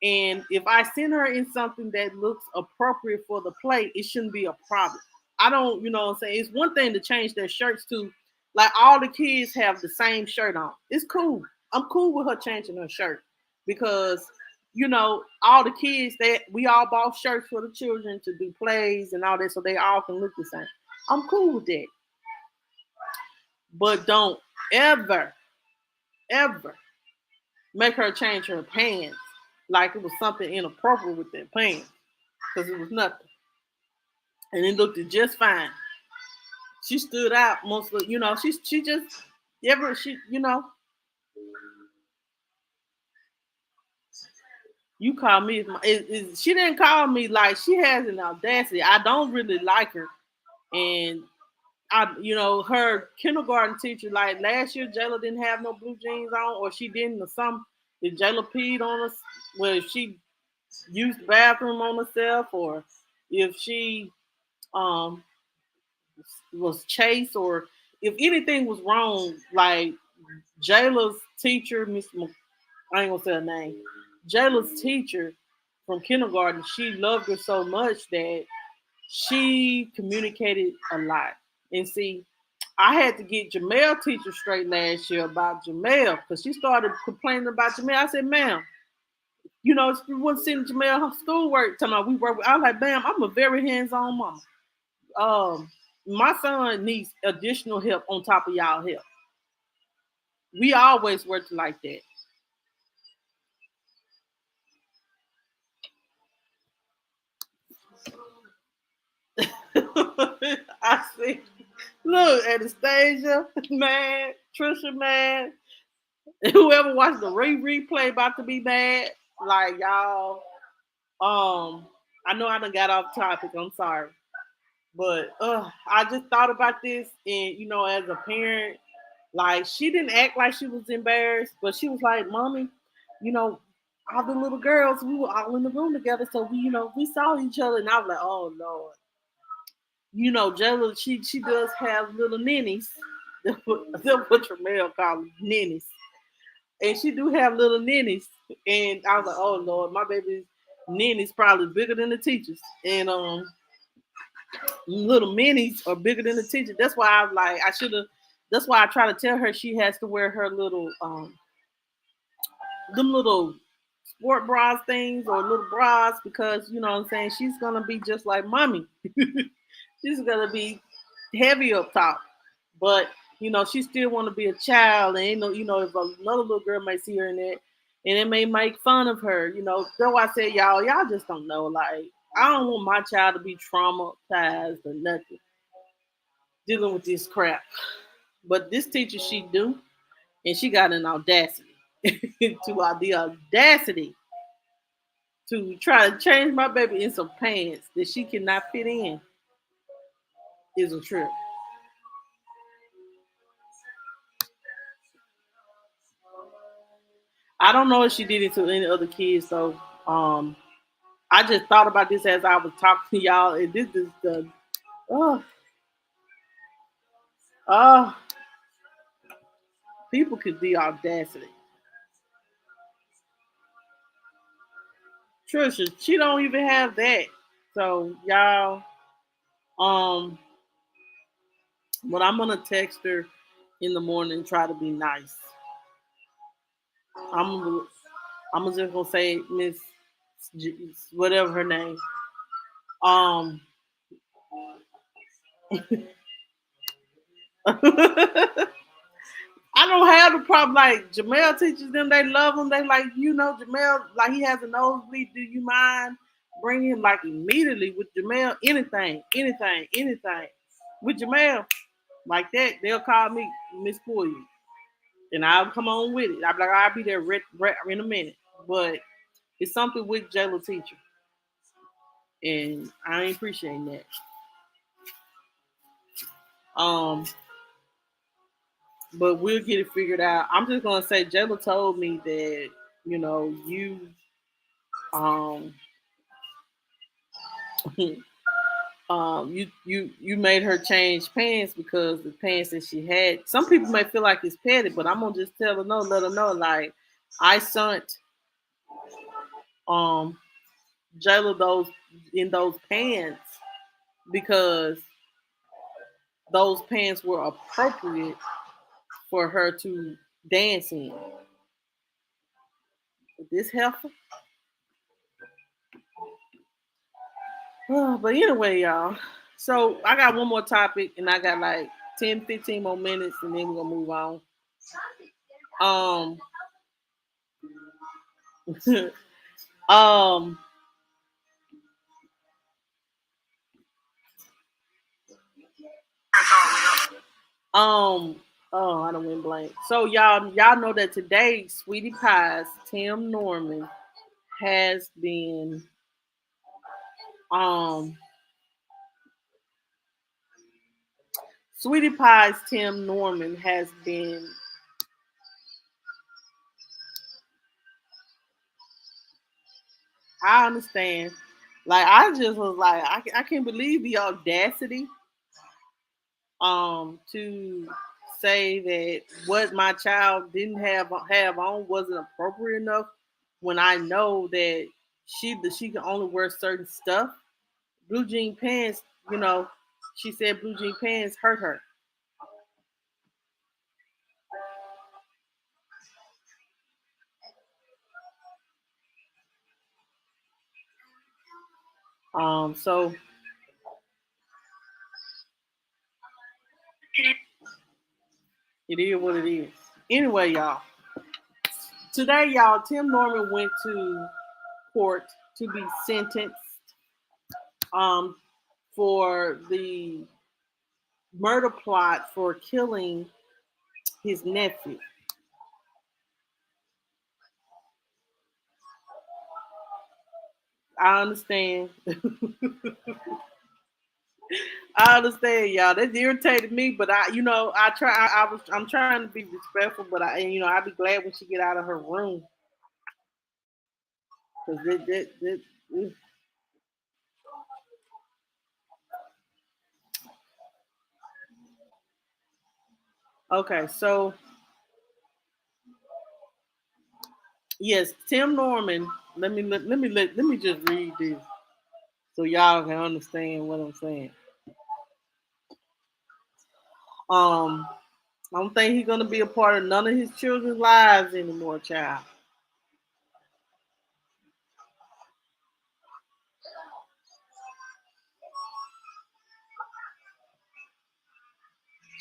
And if I send her in something that looks appropriate for the play, it shouldn't be a problem. I don't, what I'm saying? It's one thing to change their shirts to, like, all the kids have the same shirt on. It's cool. I'm cool with her changing her shirt because, all the kids that we all bought shirts for the children to do plays and all that so they all can look the same. I'm cool with that. But don't ever, ever make her change her pants like it was something inappropriate with that pants because it was nothing. And it looked just fine. She stood out mostly, she just ever she you call me she didn't call me like she has an audacity. I don't really like her. And her kindergarten teacher, like last year, Jayla didn't have no blue jeans on, or she didn't, or some. Did Jayla peed on us? Well, if she used the bathroom on herself, or if she um was chased, or if anything was wrong, like Jayla's teacher, I ain't gonna say her name. Jayla's teacher from kindergarten, she loved her so much that she communicated a lot. And see, I had to get Jamel teacher straight last year about Jamel because she started complaining about Jamel. I said, ma'am, we wasn't sending Jamel her schoolwork. Talking about we work. I was like, ma'am, I'm a very hands-on mama. My son needs additional help on top of y'all help. We always worked like that. I see. Look, Anastasia, man, Trisha, man, whoever watched the replay about to be mad. Like y'all, I know I done got off topic. I'm sorry, but I just thought about this, and as a parent, like she didn't act like she was embarrassed, but she was like, "Mommy, you know, all the little girls, we were all in the room together, so we saw each other." And I was like, "Oh Lord." Jayla, she does have little ninnies. That's what Tramel called ninnies. And she do have little ninnies. And I was like, oh Lord, my baby's ninnies probably bigger than the teachers. And little minis are bigger than the teachers. That's why I was like, that's why I try to tell her she has to wear her little them little sport bras things or little bras because you know what I'm saying, she's gonna be just like mommy. She's gonna be heavy up top, but she still want to be a child, and if another little girl may see her in that, and it may make fun of her. That's why I said y'all just don't know. Like I don't want my child to be traumatized or nothing dealing with this crap. But this teacher, she do, and she got an audacity the audacity to try to change my baby in some pants that she cannot fit in is a trip. I don't know if she did it to any other kids, so I just thought about this as I was talking to y'all, and this is the oh oh people could be audacity. Trisha, she don't even have that. So y'all, um, but I'm gonna text her in the morning and try to be nice. I'm I'm just gonna say Miss whatever her name. Um, I don't have the problem. Like Jamel teaches them, they love him. They like, Jamel, like he has a nosebleed. Do you mind bringing him like immediately with Jamel? Anything, anything, anything. With Jamel, like that, they'll call me Miss Poyer, and I'll come on with it. I'll be like, I'll be there in a minute. But it's something with Jayla teacher, and I ain't appreciating that. Um, but we'll get it figured out. I'm just gonna say Jayla told me that you um you made her change pants because the pants that she had. Some people may feel like it's petty, but I'm gonna just tell her no, let her know like I sent um Jayla those in those pants because those pants were appropriate for her to dance in. This heifer. Oh, but anyway, y'all. So I got one more topic and I got like 10, 15 more minutes and then we're gonna move on. Um um um oh I don't went blank. So y'all know that today Sweetie Pie's Tim Norman has been um Sweetie Pie's Tim Norman has been I understand. Like I just was like I can't believe the audacity to say that what my child didn't have on wasn't appropriate enough when I know that she can only wear certain stuff. Blue jean pants, you know, she said blue jean pants hurt her. So it is what it is. Anyway, y'all. Today, y'all, Tim Norman went to court to be sentenced um for the murder plot for killing his nephew. I understand. I understand, y'all. That irritated me, but I try. I'm trying to be respectful, but I'd be glad when she get out of her room because okay. So yes, Tim Norman. Let me just read this so y'all can understand what I'm saying. Um, I don't think he's gonna be a part of none of his children's lives anymore, child.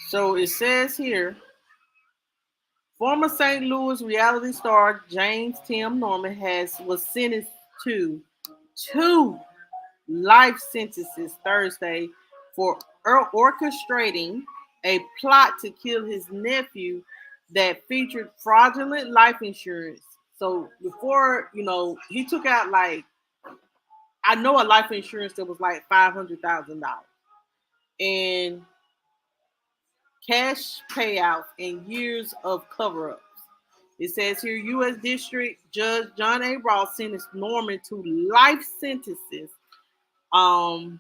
So it says here, former St. Louis reality star James Tim Norman was sentenced to two life sentences Thursday for orchestrating a plot to kill his nephew that featured fraudulent life insurance. So before, he took out like I know a life insurance that was like $500,000 and cash payouts and years of cover-ups. It says here, U.S. District Judge John A. Ross sentenced Norman to life sentences. Hold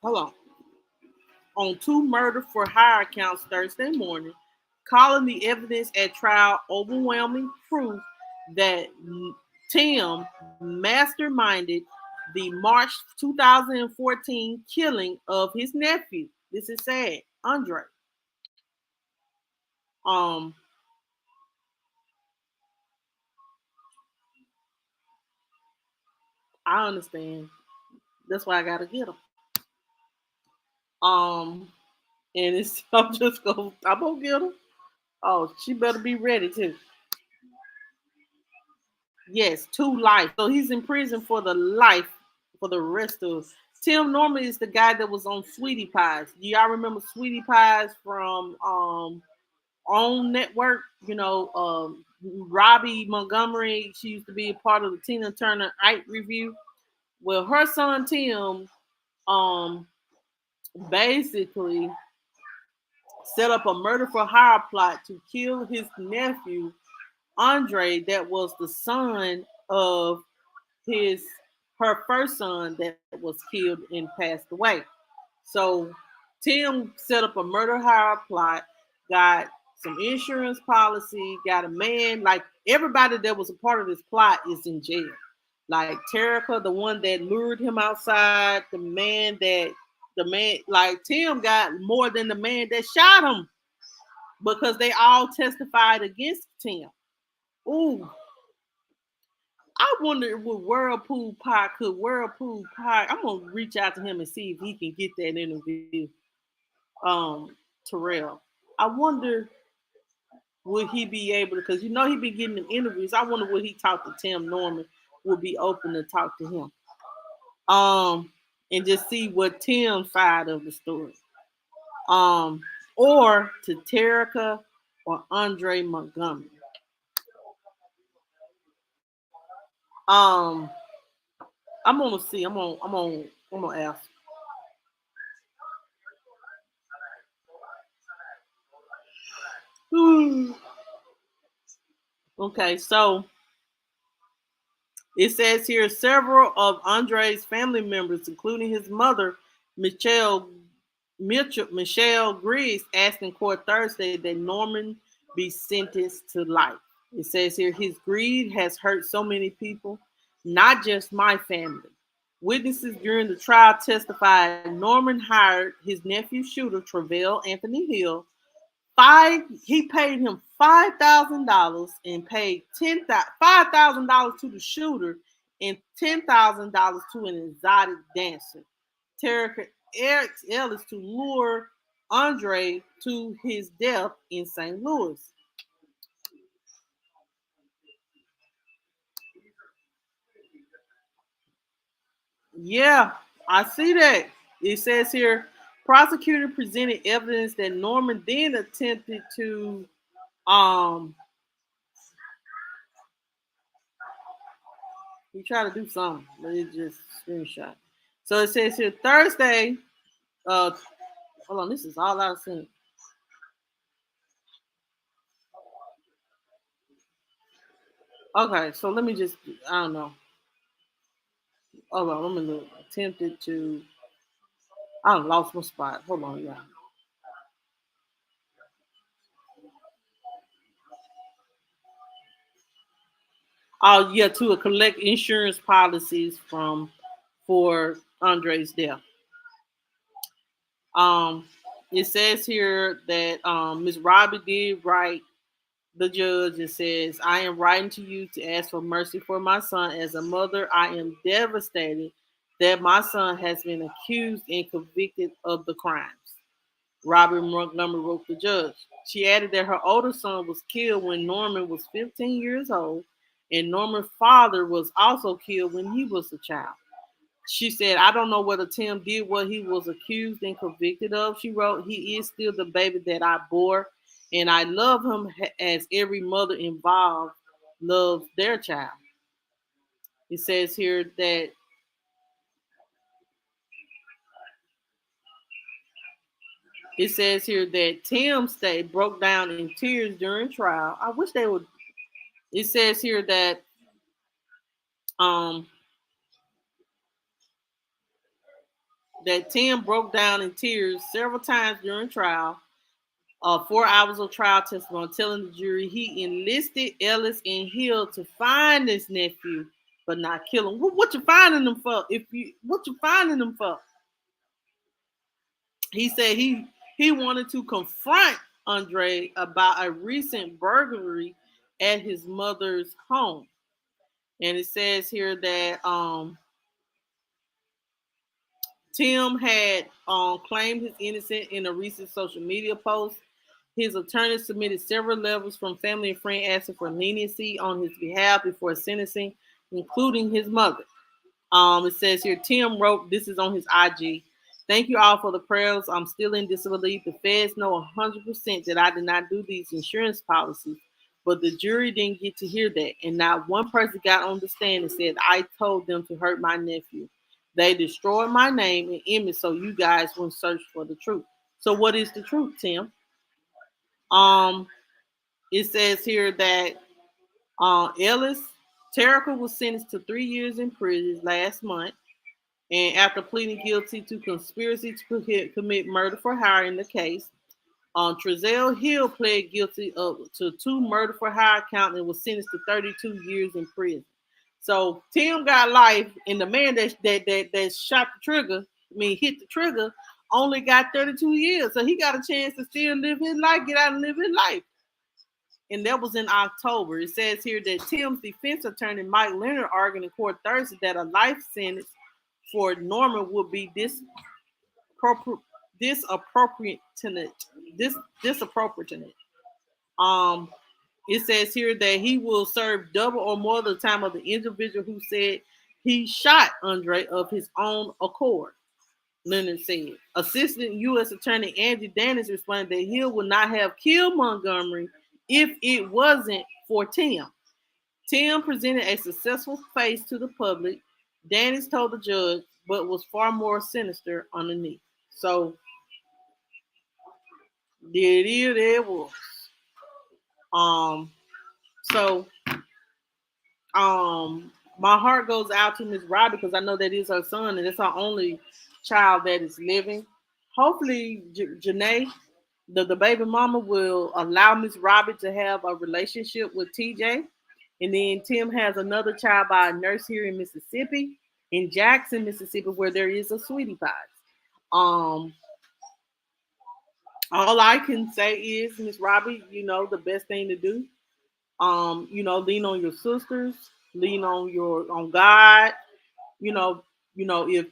on two murder for hire counts Thursday morning, calling the evidence at trial overwhelming proof that Tim masterminded the March 2014 killing of his nephew. This is sad, Andre. Um, I understand. That's why I gotta get him. Um, and it's I'm gonna get him. Oh, she better be ready too. Yes, to life. So he's in prison for the life for the rest of. Tim Norman is the guy that was on Sweetie Pies. Do y'all remember Sweetie Pies from OWN Network? Robbie Montgomery. She used to be a part of the Tina Turner Ike review. Well, her son Tim um basically set up a murder for hire plot to kill his nephew Andre, that was the son of his her first son that was killed and passed away. So Tim set up a murder hire plot, got some insurance policy, got a man, like everybody that was a part of this plot is in jail. Like Terica, the one that lured him outside, the man, like Tim got more than the man that shot him because they all testified against Tim. Ooh, I wonder would Whirlpool Pie. I'm gonna reach out to him and see if he can get that interview. Terrell. I wonder would he be able to, because you know he be getting them interviews. I wonder would he talk to Tim Norman, would be open to talk to him. Um, and just see what Tim's side of the story. Um, or to Terica or Andre Montgomery. Um, I'm gonna see. I'm gonna ask. Okay, so it says here several of Andre's family members, including his mother, Michelle Michelle Griggs, asked in court Thursday that Norman be sentenced to life. It says here his greed has hurt so many people, not just my family. Witnesses during the trial testified Norman hired his nephew shooter, Travell Anthony Hill, he paid him $5,000 and paid $5,000 to the shooter and $10,000 to an exotic dancer, Terica Ellis, to lure Andre to his death in St. Louis. Yeah, I see that. It says here prosecutor presented evidence that Norman then attempted to um he tried to do something, but it just screenshot. So it says here Thursday. Uh, hold on, this is all I've seen. Okay, so let me just, I don't know. Hold on, let me look. Attempted to, I done lost my spot. Hold on, y'all. Oh yeah, to collect insurance policies from for Andre's death. Um, it says here that Ms. Robbie did write the judge and says, I am writing to you to ask for mercy for my son. As a mother, I am devastated that my son has been accused and convicted of the crimes. Robert Montgomery wrote the judge. She added that her older son was killed when Norman was 15 years old, and Norman's father was also killed when he was a child. She said, I don't know whether Tim did what he was accused and convicted of. She wrote, he is still the baby that I bore, and I love him as every mother involved loves their child. It says here that Tim stayed broke down in tears during trial. I wish they would. It says here um that Tim broke down in tears several times during trial. 4 hours of trial testimony, telling the jury he enlisted Ellis and Hill to find his nephew, but not kill him. What you finding them for? What you finding them for? He said he wanted to confront Andre about a recent burglary at his mother's home, and it says here that Tim had claimed his innocence in a recent social media post. His attorney submitted several letters from family and friends asking for leniency on his behalf before sentencing, including his mother. It says here, Tim wrote, this is on his IG. Thank you all for the prayers. I'm still in disbelief. The feds know 100% that I did not do these insurance policies, but the jury didn't get to hear that. And not one person got on the stand and said, I told them to hurt my nephew. They destroyed my name and image so you guys wouldn't search for the truth. So what is the truth, Tim? Um, it says here that Ellis Terica was sentenced to 3 years in prison last month, and after pleading guilty to conspiracy to commit murder for hire in the case, Trezell Hill pled guilty to 2 murder for hire counts and was sentenced to 32 years in prison. So Tim got life, and the man that shot the trigger, hit the trigger, only got 32 years. So he got a chance to still live his life, get out and live his life. And that was in October. It says here that Tim's defense attorney, Mike Leonard, argued in court Thursday that a life sentence for Norman would be disappropriate to it. It says here that he will serve double or more the time of the individual who said he shot Andre of his own accord. Leonard said. Assistant U.S. Attorney Andy Dennis explained that Hill would not have killed Montgomery if it wasn't for Tim. Tim presented a successful face to the public, Dennis told the judge, but was far more sinister underneath. So there it was. So my heart goes out to Miss Robbie because I know that is her son and it's her only child that is living. Hopefully, Janae, the baby mama, will allow Miss Robbie to have a relationship with TJ. And then Tim has another child by a nurse here in Mississippi, in Jackson, Mississippi, where there is a Sweetie Pie. All I can say is, Miss Robbie, the best thing to do, lean on your sisters, lean on God. If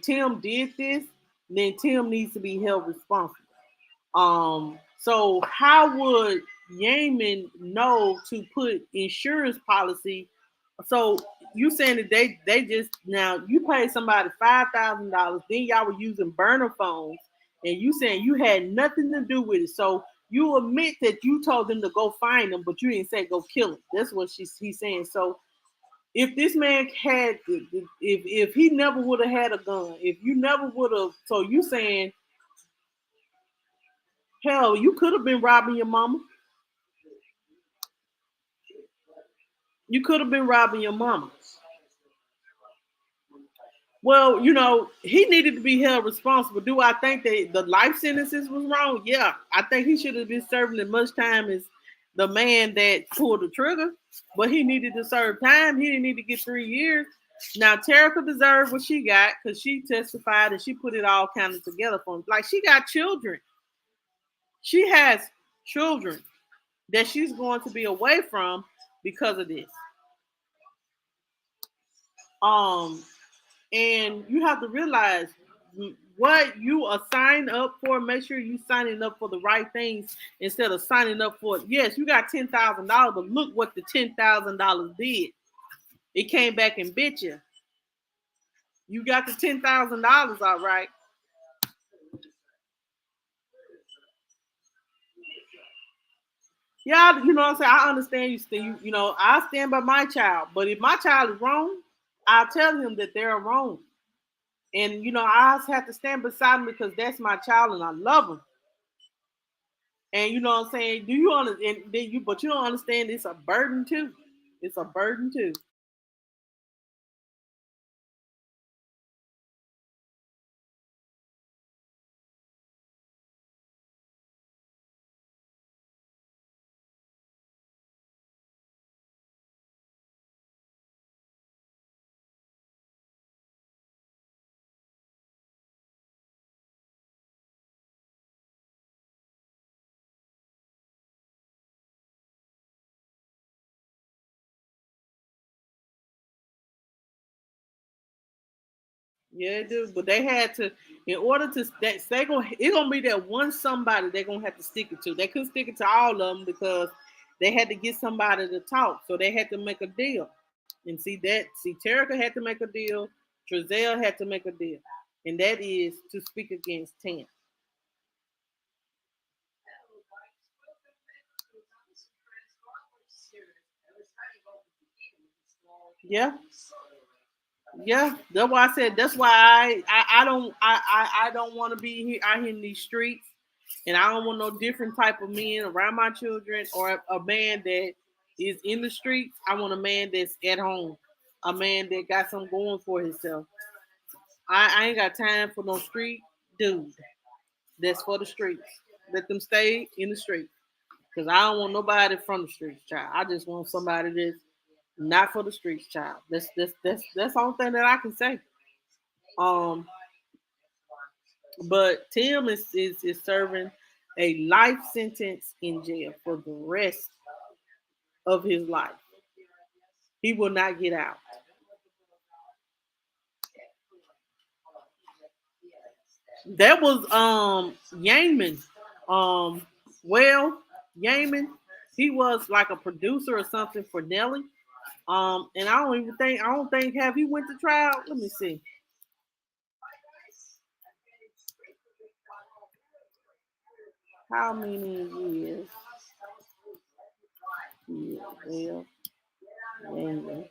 Tim did this, then Tim needs to be held responsible. So how would Yemen know to put insurance policy? So you saying that they just now you paid somebody $5,000, then y'all were using burner phones, and you saying you had nothing to do with it. So you admit that you told them to go find him, but you didn't say go kill him. That's what he's saying. So if this man had, if he never would have had a gun, if you never would have, so you saying, hell, you could have been robbing your mama. You could have been robbing your mama. Well, he needed to be held responsible. Do I think that the life sentences was wrong? Yeah, I think he should have been serving as much time as the man that pulled the trigger. But he needed to serve time. He didn't need to get 3 years. Now, Terica deserved what she got because she testified and she put it all kind of together for him. Like, she got children. She has children that she's going to be away from because of this. And you have to realize what you are signing up for. Make sure you signing up for the right things instead of signing up for, yes, you got $10,000, but look what the $10,000 did. It came back and bit you. You got the $10,000, all right. Yeah, you know what I'm saying? I understand you still, I stand by my child. But if my child is wrong, I'll tell him that they're wrong. And I have to stand beside him because that's my child and I love him. And you know what I'm saying? Do you understand? But you don't understand it's a burden too. It's a burden too. Yeah, dude. But they had to, in order to that it's gonna be that one somebody they're gonna have to stick it to. They couldn't stick it to all of them because they had to get somebody to talk. So they had to make a deal. And Terica had to make a deal, Trezell had to make a deal. And that is to speak against Tam. Yeah. Yeah, that's why I said. That's why I don't want to be here out here in these streets, and I don't want no different type of men around my children or a man that is in the streets. I want a man that's at home, a man that got something going for himself. I ain't got time for no street dude. That's for the streets. Let them stay in the streets. Cause I don't want nobody from the streets, child. I just want somebody that's not for the streets, child. That's the only thing that I can say. Um, but Tim is serving a life sentence in jail for the rest of his life. He will not get out. That was Yaman. Um well, Yaman, he was like a producer or something for Nelly. And I don't think have he went to trial. Let me see. How many years? Yeah, well, Yaman.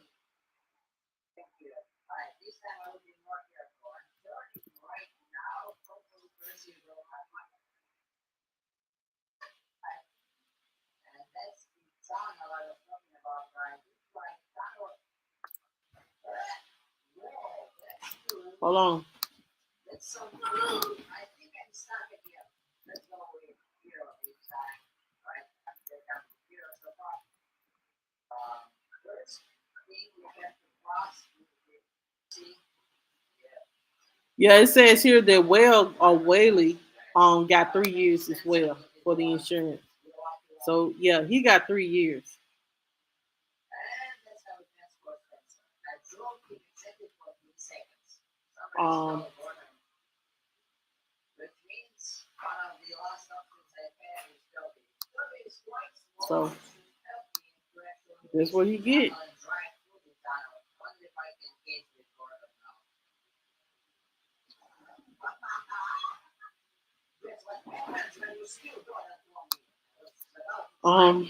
Hold on. Yeah, it says here that Well or Whaley got 3 years as well for the insurance. So yeah, he got 3 years. Um so that's what he get. Um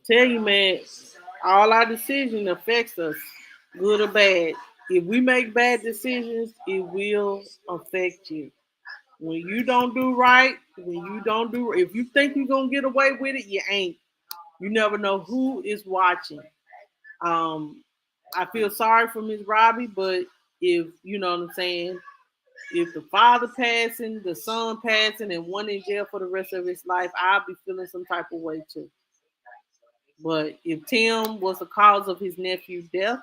Tell you, man, all our decision affects us, good or bad. If we make bad decisions, it will affect you. When you don't do right, when you don't do, if you think you're gonna get away with it, you ain't. You never know who is watching. Um, I feel sorry for Miss Robbie, but if you know what I'm saying, if the father passing, the son passing, and one in jail for the rest of his life, I'll be feeling some type of way too. But if Tim was the cause of his nephew's death,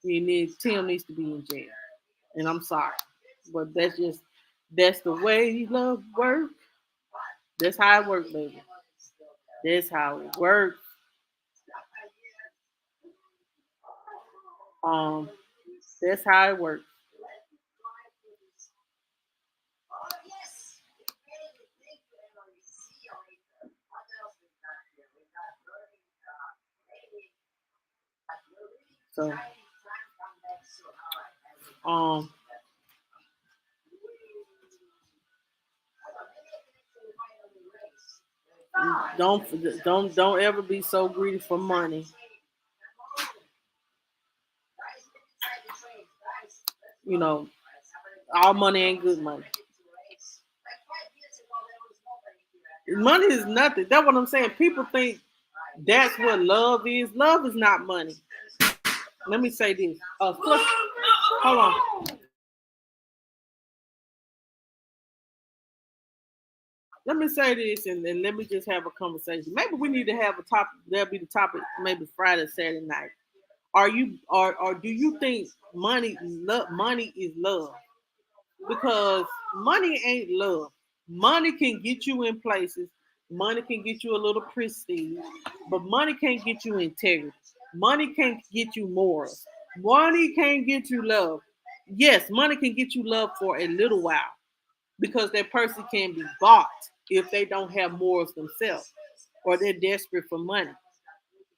Tim needs to be in jail. And I'm sorry, but that's the way love works. That's how it works, baby. That's how it works. Um, that's how it works. So, um, don't ever be so greedy for money. You know, all money ain't good money. Money is nothing. That's what I'm saying. People think that's what love is. Love is not money. Let me say this. Hold on. Let me say this and let me just have a conversation. Maybe we need to have a topic. That'll be the topic. Maybe Friday, Saturday night. Or do you think money is love? Because money ain't love. Money can get you in places. Money can get you a little prestige, but money can't get you integrity. Money can't get you morals. Money can't get you love. Yes, money can get you love for a little while because that person can be bought if they don't have morals themselves or they're desperate for money.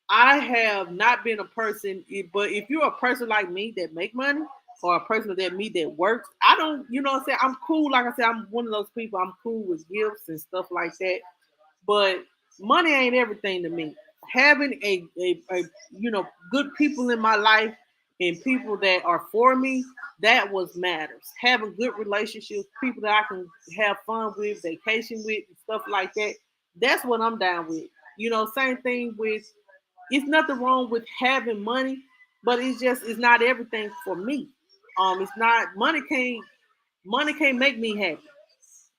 I have not been a person, but if you're a person like me that make money, or a person that me that works, I don't, you know what I'm saying? I'm cool. Like I said, I'm one of those people. I'm cool with gifts and stuff like that. But money ain't everything to me. Having a good people in my life and people that are for me, that was matters. Having good relationships, people that I can have fun with, vacation with, and stuff like that. That's what I'm down with. Same thing with. It's nothing wrong with having money, but it's not everything for me. It's not money can't make me happy,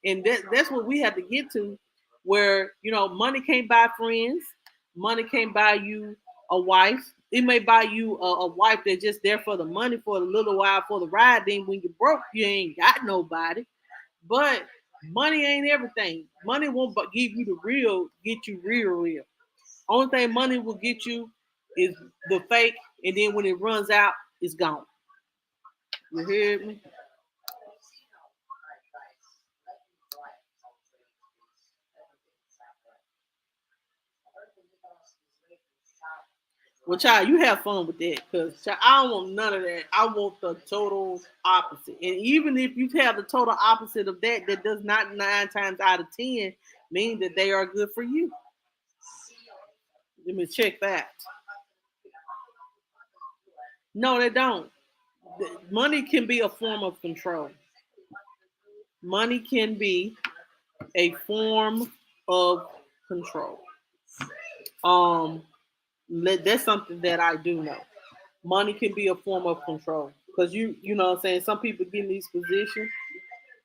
and that's what we have to get to, where money can't buy friends, money can't buy you a wife. It may buy you a wife that's just there for the money for a little while for the ride. Then when you're broke, you ain't got nobody. But money ain't everything. Money won't give you the real, get you real. Only thing money will get you is the fake, and then when it runs out, it's gone. You hear me? Well, child, you have fun with that, because I don't want none of that. I want the total opposite. And even if you have the total opposite of that, that does not 9 times out of 10 mean that they are good for you. Let me check that. No, they don't. Money can be a form of control. Money can be a form of control. Um, that's something that I do know. Money can be a form of control, because you know what I'm saying. Some people get in these positions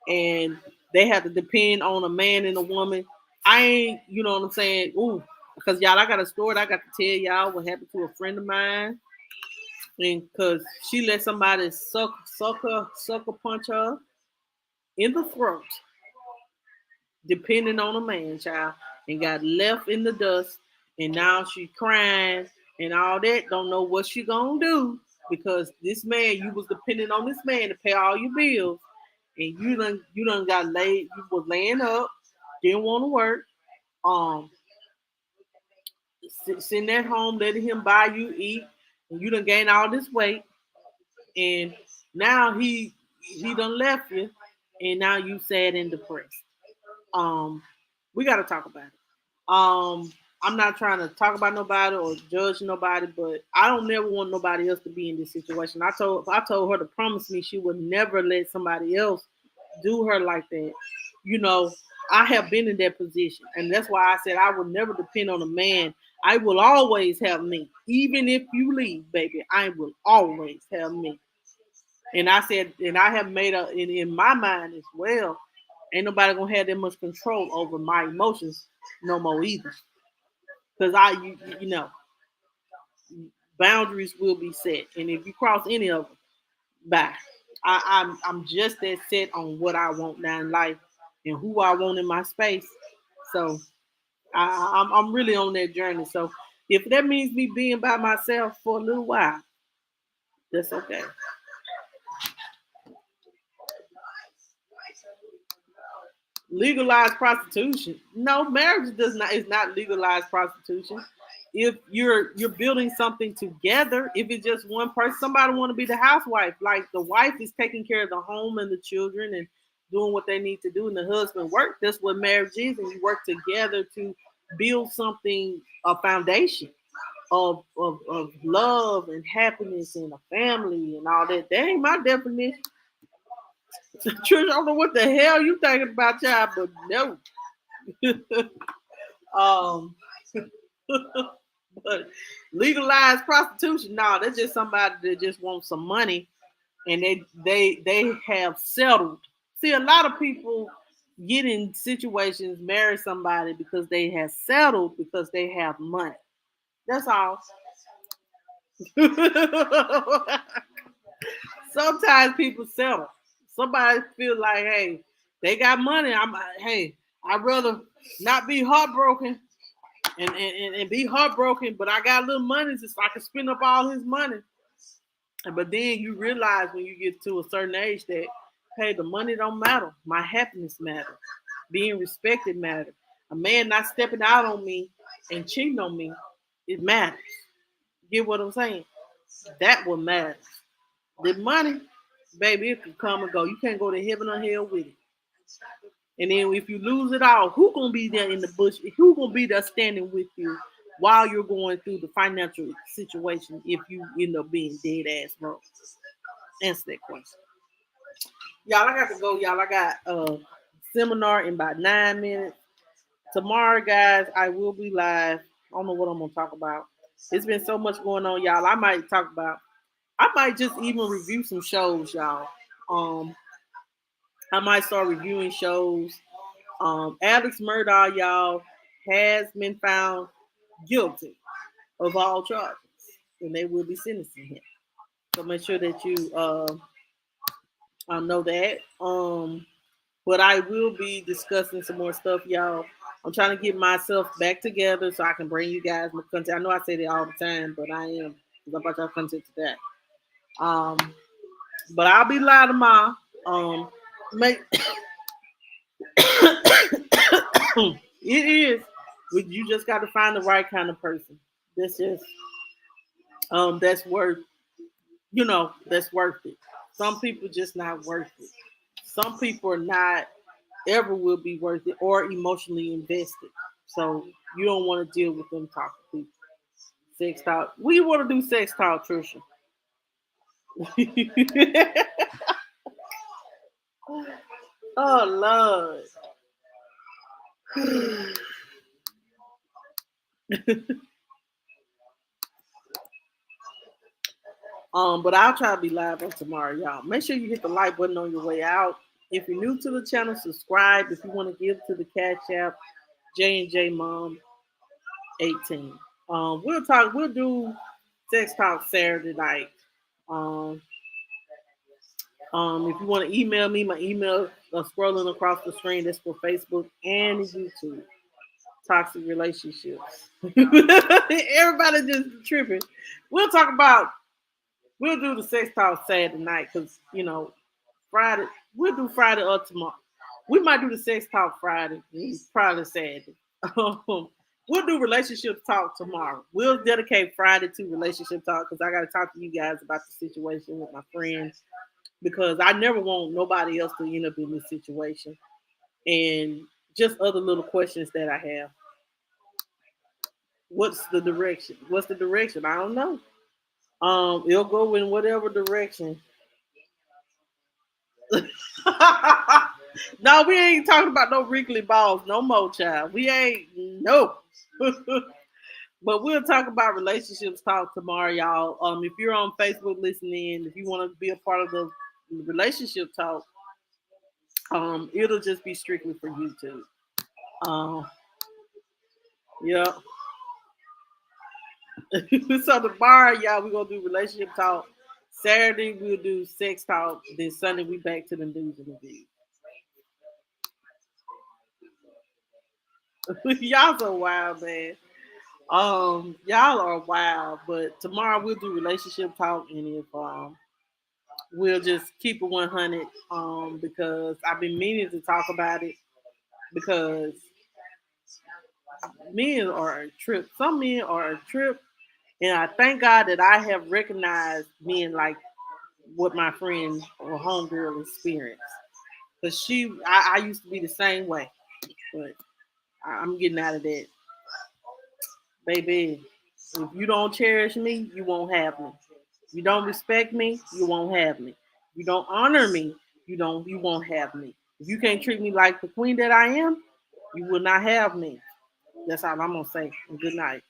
and they have to depend on a man and a woman. I ain't, you know what I'm saying. Ooh, because y'all, I got a story I got to tell y'all what happened to a friend of mine, and because she let somebody sucker punch her in the throat, depending on a man, child, and got left in the dust, and now she crying and all that. Don't know what she gonna do, because this man, you was depending on this man to pay all your bills, and you done got laid. You was laying up, didn't want to work, um, sitting at home letting him buy you eat, and you done gained all this weight, and now he done left you, and now you sad and depressed. Um, we got to talk about it. I'm not trying to talk about nobody or judge nobody, but I don't never want nobody else to be in this situation. I told her to promise me she would never let somebody else do her like that. You know, I have been in that position, and that's why I said I will never depend on a man. I will always have me, even if you leave, baby. I will always have me. And I said, and I have made in my mind as well. Ain't nobody gonna have that much control over my emotions no more either. Because boundaries will be set, and if you cross any of them, bye. I'm just that set on what I want now in life and who I want in my space. So I'm really on that journey. So if that means me being by myself for a little while, that's okay. Legalized prostitution. No, marriage does not is not legalized prostitution. If you're building something together, if it's just one person, somebody want to be the housewife, like the wife is taking care of the home and the children and doing what they need to do, and the husband work. That's what marriage is, and you work together to build something, a foundation of love and happiness and a family and all that. That ain't my definition. Trish, I don't know what the hell you thinking about, y'all, but no. um, but legalized prostitution, no, that's just somebody that just wants some money, and they have settled. See, a lot of people get in situations, marry somebody because they have settled because they have money. That's all. Sometimes people settle. Somebody feel like, hey, they got money. Hey, I'd rather not be heartbroken and be heartbroken, but I got a little money so I can spend up all his money. But then you realize when you get to a certain age that, hey, the money don't matter. My happiness matters. Being respected matters. A man not stepping out on me and cheating on me, it matters. Get what I'm saying? That what matters. The money, baby, it can come and go. You can't go to heaven or hell with it. And then if you lose it all, who gonna be there in the bush? Who gonna be there standing with you while you're going through the financial situation if you end up being dead ass broke? Answer that question. Y'all, I got to go. Y'all, I got a seminar in about 9 minutes. Tomorrow, guys, I will be live. I don't know what I'm gonna talk about. It's been so much going on, y'all. I might just even review some shows, y'all. Um, I might start reviewing shows. Alex Murdaugh, y'all, has been found guilty of all charges, and they will be sentencing him. So make sure that you know that. But I will be discussing some more stuff, y'all. I'm trying to get myself back together so I can bring you guys more content. I know I say that all the time, but I am because I brought y'all content today. Um, but I'll be live tomorrow. Make it is. You just got to find the right kind of person. That's just that's worth that's worth it. Some people just not worth it. Some people are not ever will be worth it or emotionally invested. So you don't want to deal with them toxic people. Sex talk. We want to do sex talk, Trisha. Oh Lord. But I'll try to be live on tomorrow, y'all. Make sure you hit the like button on your way out. If you're new to the channel, subscribe. If you want to give to the Cash App, J and J Mom 18. We'll do sex talk Saturday night. Um, if you want to email me, my email scrolling across the screen. That's for Facebook and YouTube. Toxic relationships. Everybody just tripping. We'll talk about. We'll do the sex talk Saturday night because Friday. We'll do Friday or tomorrow. We might do the sex talk Friday. It's probably Saturday. We'll do relationship talk tomorrow. We'll dedicate Friday to relationship talk because I got to talk to you guys about the situation with my friends because I never want nobody else to end up in this situation and just other little questions that I have. What's the direction? What's the direction? I don't know. It'll go in whatever direction. No, we ain't talking about no wrinkly balls no more, child. We ain't no. But we'll talk about relationships talk tomorrow, y'all. If you're on Facebook listening, if you want to be a part of the relationship talk, it'll just be strictly for YouTube. Yeah. So tomorrow, y'all, we're gonna do relationship talk. Saturday we'll do sex talk. Then Sunday we back to the news and the view. Y'all so wild, man. Y'all are wild. But tomorrow we'll do relationship talk, and if we'll just keep it 100. Because I've been meaning to talk about it because men are a trip. Some men are a trip, and I thank God that I have recognized men like what my friend or homegirl experienced. Cause I used to be the same way, but I'm getting out of that, baby. If you don't cherish me, you won't have me. If you don't respect me, you won't have me. If you don't honor me, you won't have me. If you can't treat me like the queen that I am, you will not have me. That's all I'm gonna say. And good night.